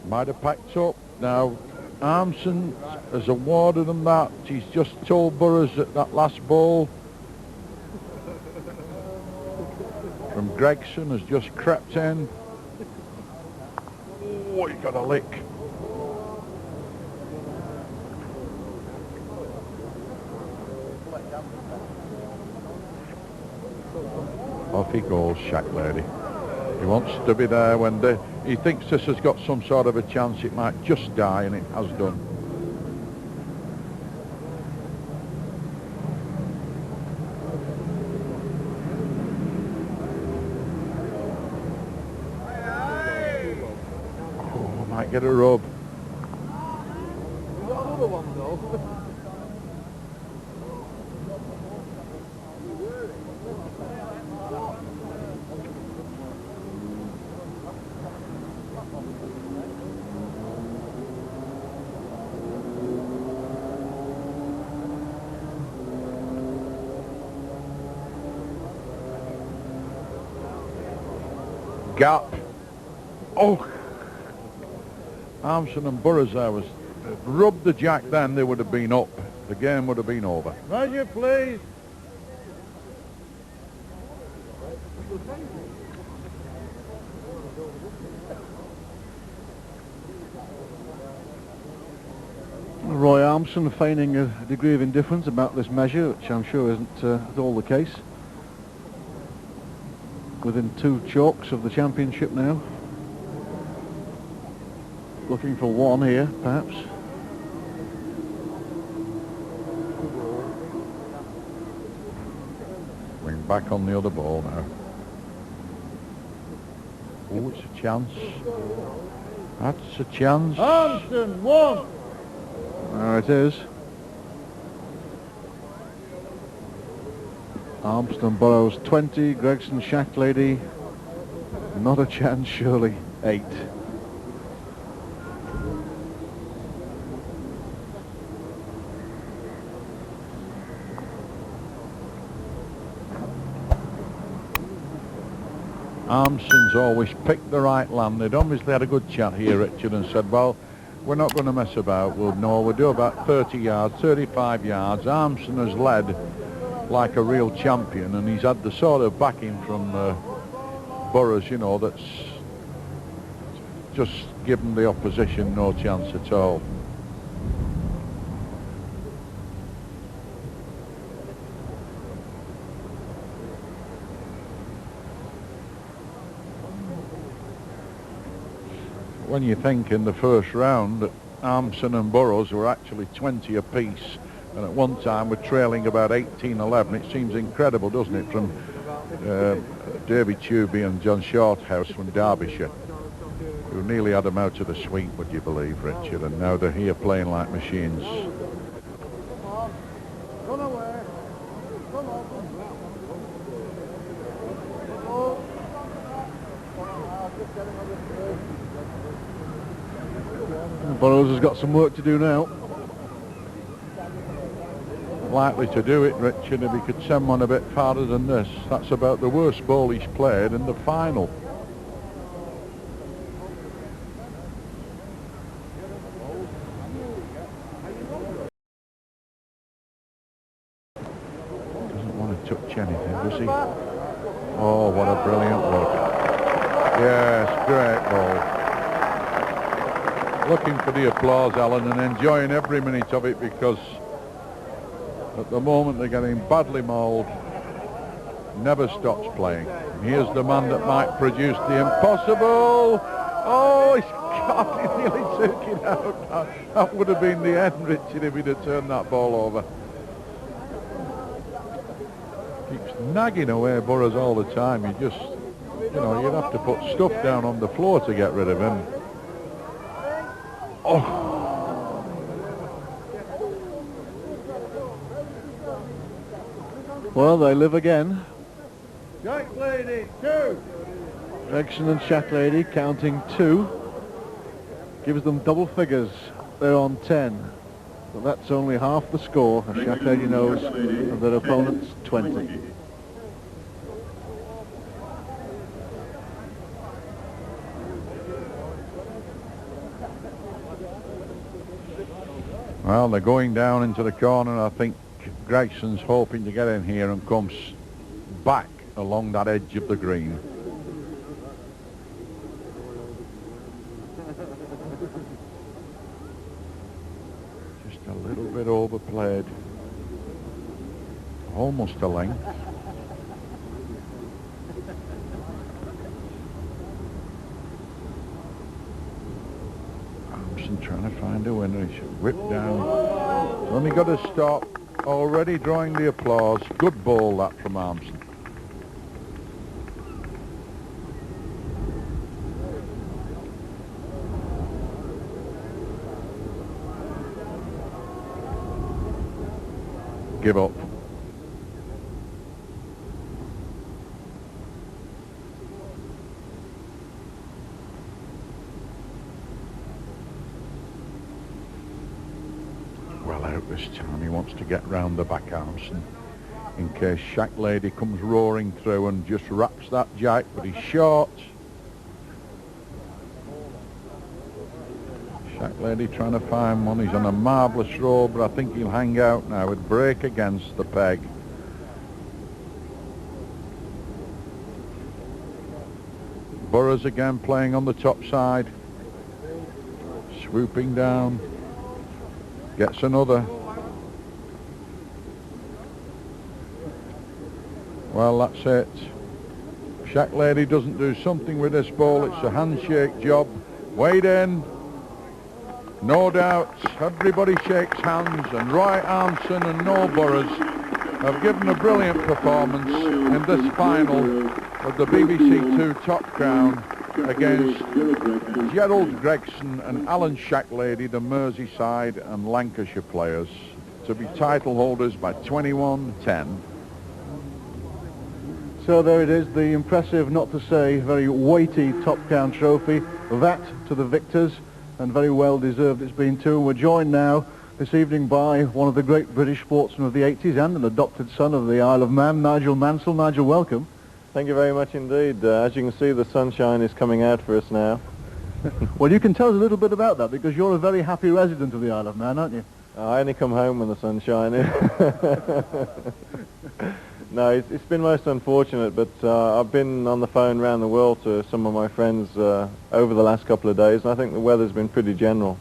Might have packed up. Now, R.Armson has awarded him that. He's just told Burrows at that last ball. From Gregson has just crept in. Oh, he got a lick. Off he goes, Shacklady. He wants to be there when he thinks this has got some sort of a chance. It might just die, and it has done. Oh, might get a rub. We've got another one though. Gap. Oh, R.Armson and Burrows there was rubbed the jack then, they would have been up. The game would have been over. Roger, please. R.Armson feigning a degree of indifference about this measure, which I'm sure isn't at all the case. Within 2 chalks of the championship now. Looking for 1 here, perhaps. Wing back on the other ball now. Oh, it's a chance. That's a chance. R.Armson, 1. There it is. R.Armson, Burrows 20, Gregson, Shacklady, not a chance surely, 8. R.Armson's always picked the right land. They'd obviously had a good chat here, Richard, and said, well, we're not going to mess about. We'll do about 30 yards, 35 yards. R.Armson has led like a real champion, and he's had the sort of backing from Burrows, you know, that's just given the opposition no chance at all. when you think in the first round that R.Armson and Burrows were actually 20 apiece, and at one time were trailing about 18-11. It seems incredible, doesn't it, from David Tubey and John Shorthouse from Derbyshire, who nearly had them out of the sweep, would you believe, Richard, and now they're here playing like machines. Burrows has got some work to do now. Likely to do it, Richard, if he could send one a bit farther than this. That's about the worst ball he's played in the final. Doesn't want to touch anything, does he? Oh, what a brilliant look. Yes, great ball. Looking for the applause, Alan, and enjoying every minute of it, because at the moment they're getting badly mauled. Never stops playing. Here's the man that might produce the impossible. Oh, he's got it, nearly took it out. That would have been the end, Richard, if he'd have turned that ball over. Keeps nagging away Burrows all the time. You just, you know, you'd have to put stuff down on the floor to get rid of him. Oh. Well, they live again. A.Shacklady, 2. Gregson and A.Shacklady counting 2. Gives them double figures. They're on 10. But that's only half the score. A.Shacklady knows of their opponent's 20. Well, they're going down into the corner. I think Gregson's hoping to get in here and comes back along that edge of the green. Just a little bit overplayed. Almost a length. R.Armson trying to find a winner. He should whip down. Only got to stop. Already drawing the applause. Good ball that from R.Armson. Give up. Well out this time. He wants to get round the back, R.Armson, in case A.Shacklady comes roaring through and just wraps that jack, but he's short. A.Shacklady trying to find one. He's on a marvellous roll, but I think he'll hang out now with break against the peg. Burrows again playing on the top side. Swooping down. Gets another. Well, that's it. A.Shacklady doesn't do something with this ball. It's a handshake job. Wade in. No doubt, everybody shakes hands, and R.Armson and Noel Burrows have given a brilliant performance in this final of the BBC Two Top Crown against Gerald Gregson and Alan A.Shacklady, the Merseyside and Lancashire players, to be title holders by 21-10. So there it is, the impressive, not to say very weighty Top Crown trophy. That to the victors, and very well deserved it's been too. We're joined now this evening by one of the great British sportsmen of the 80s and an adopted son of the Isle of Man, Nigel Mansell. Nigel, welcome. Thank you very much indeed. As you can see, the sunshine is coming out for us now. Well, you can tell us a little bit about that, because you're a very happy resident of the Isle of Man, aren't you? I only come home when the sun's shining. No, it's been most unfortunate, but I've been on the phone around the world to some of my friends over the last couple of days, and I think the weather's been pretty general.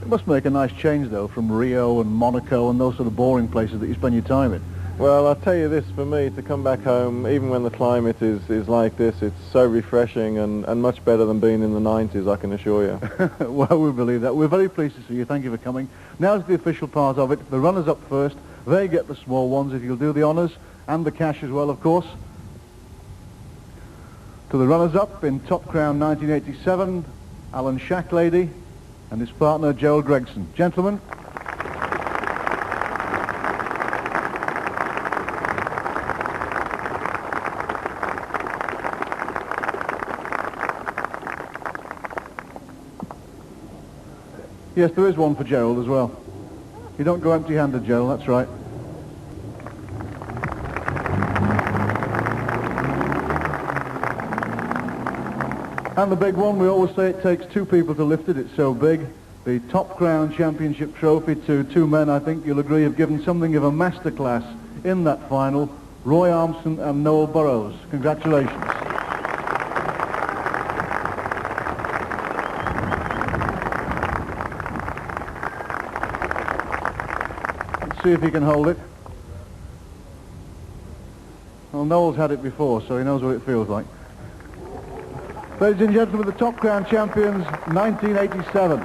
It must make a nice change, though, from Rio and Monaco and those sort of boring places that you spend your time in. Well, I'll tell you this, for me, to come back home, even when the climate is like this, it's so refreshing and much better than being in the 90s, I can assure you. Well, we believe that. We're very pleased to see you. Thank you for coming. Now's the official part of it. The runners up first. They get the small ones, if you'll do the honours, and the cash as well, of course. To the runners up in Top Crown 1987, A.Shacklady and his partner, H.Gregson. Gentlemen. Yes, there is one for Gerald as well. You don't go empty-handed, Gerald, that's right. And the big one, we always say it takes two people to lift it, it's so big. The Top Crown Championship trophy to two men, I think you'll agree, have given something of a masterclass in that final, R.Armson and N.Burrows. Congratulations. Let's see if he can hold it. Well, Noel's had it before, so he knows what it feels like. Ladies and gentlemen, the Top Crown champions, 1987.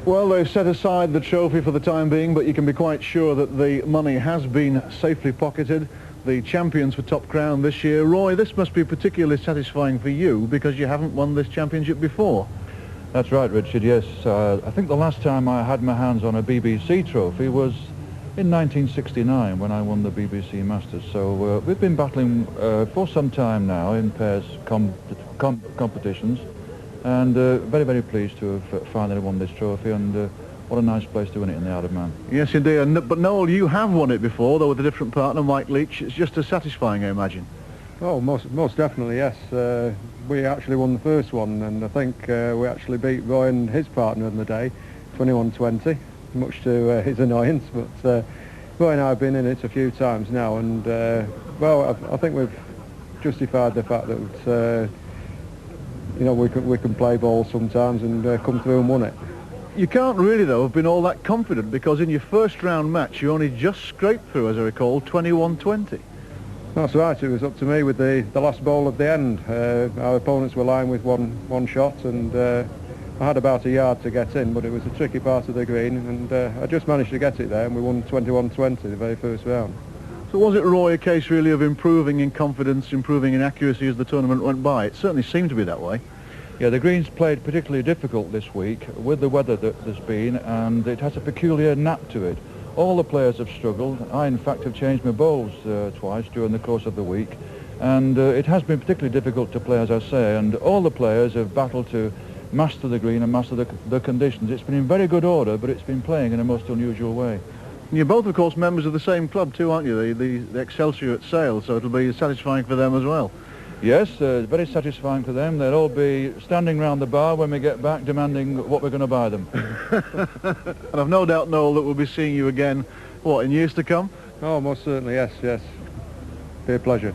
Well, they've set aside the trophy for the time being, but you can be quite sure that the money has been safely pocketed. The champions for Top Crown this year. Roy, this must be particularly satisfying for you because you haven't won this championship before. That's right, Richard, yes. I think the last time I had my hands on a BBC trophy was in 1969 when I won the BBC Masters. So we've been battling for some time now in pairs competitions, and very, very pleased to have finally won this trophy, and what a nice place to win it in the Isle of Man. Yes, indeed. But Noel, you have won it before, though with a different partner, Mike Leach. It's just as satisfying, I imagine. Oh, most definitely, yes. We actually won the first one, and I think we actually beat Roy and his partner in the day, 21-20. Much to his annoyance, but Roy and I have been in it a few times now, and well, I think we've justified the fact that you know, we can play ball sometimes and come through and won it. You can't really, though, have been all that confident because in your first round match you only just scraped through, as I recall, 21-20. That's right. It was up to me with the last ball of the end. Our opponents were lying with one shot, and I had about a yard to get in, but it was a tricky part of the green, and I just managed to get it there, and we won 21-20 the very first round. So was it, Roy, a case really of improving in confidence, improving in accuracy as the tournament went by? It certainly seemed to be that way. Yeah, the greens played particularly difficult this week with the weather that there's been, and it has a peculiar nap to it. All the players have struggled. I, in fact, have changed my balls twice during the course of the week, and it has been particularly difficult to play, as I say, and all the players have battled to master the green and master the conditions. It's been in very good order, but it's been playing in a most unusual way. And you're both, of course, members of the same club too, aren't you? The Excelsior at Sale, so it'll be satisfying for them as well. Yes, very satisfying for them. They'll all be standing round the bar when we get back demanding what we're going to buy them. And I've no doubt, Noel, that we'll be seeing you again, what, in years to come? Oh, most certainly, yes. Be a pleasure.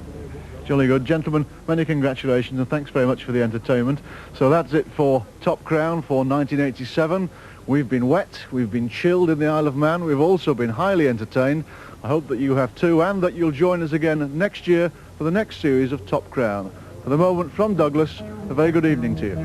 Jolly good. Gentlemen, many congratulations and thanks very much for the entertainment. So that's it for Top Crown for 1987. We've been wet, we've been chilled in the Isle of Man, we've also been highly entertained. I hope that you have too, and that you'll join us again next year for the next series of Top Crown. For the moment, from Douglas, a very good evening to you.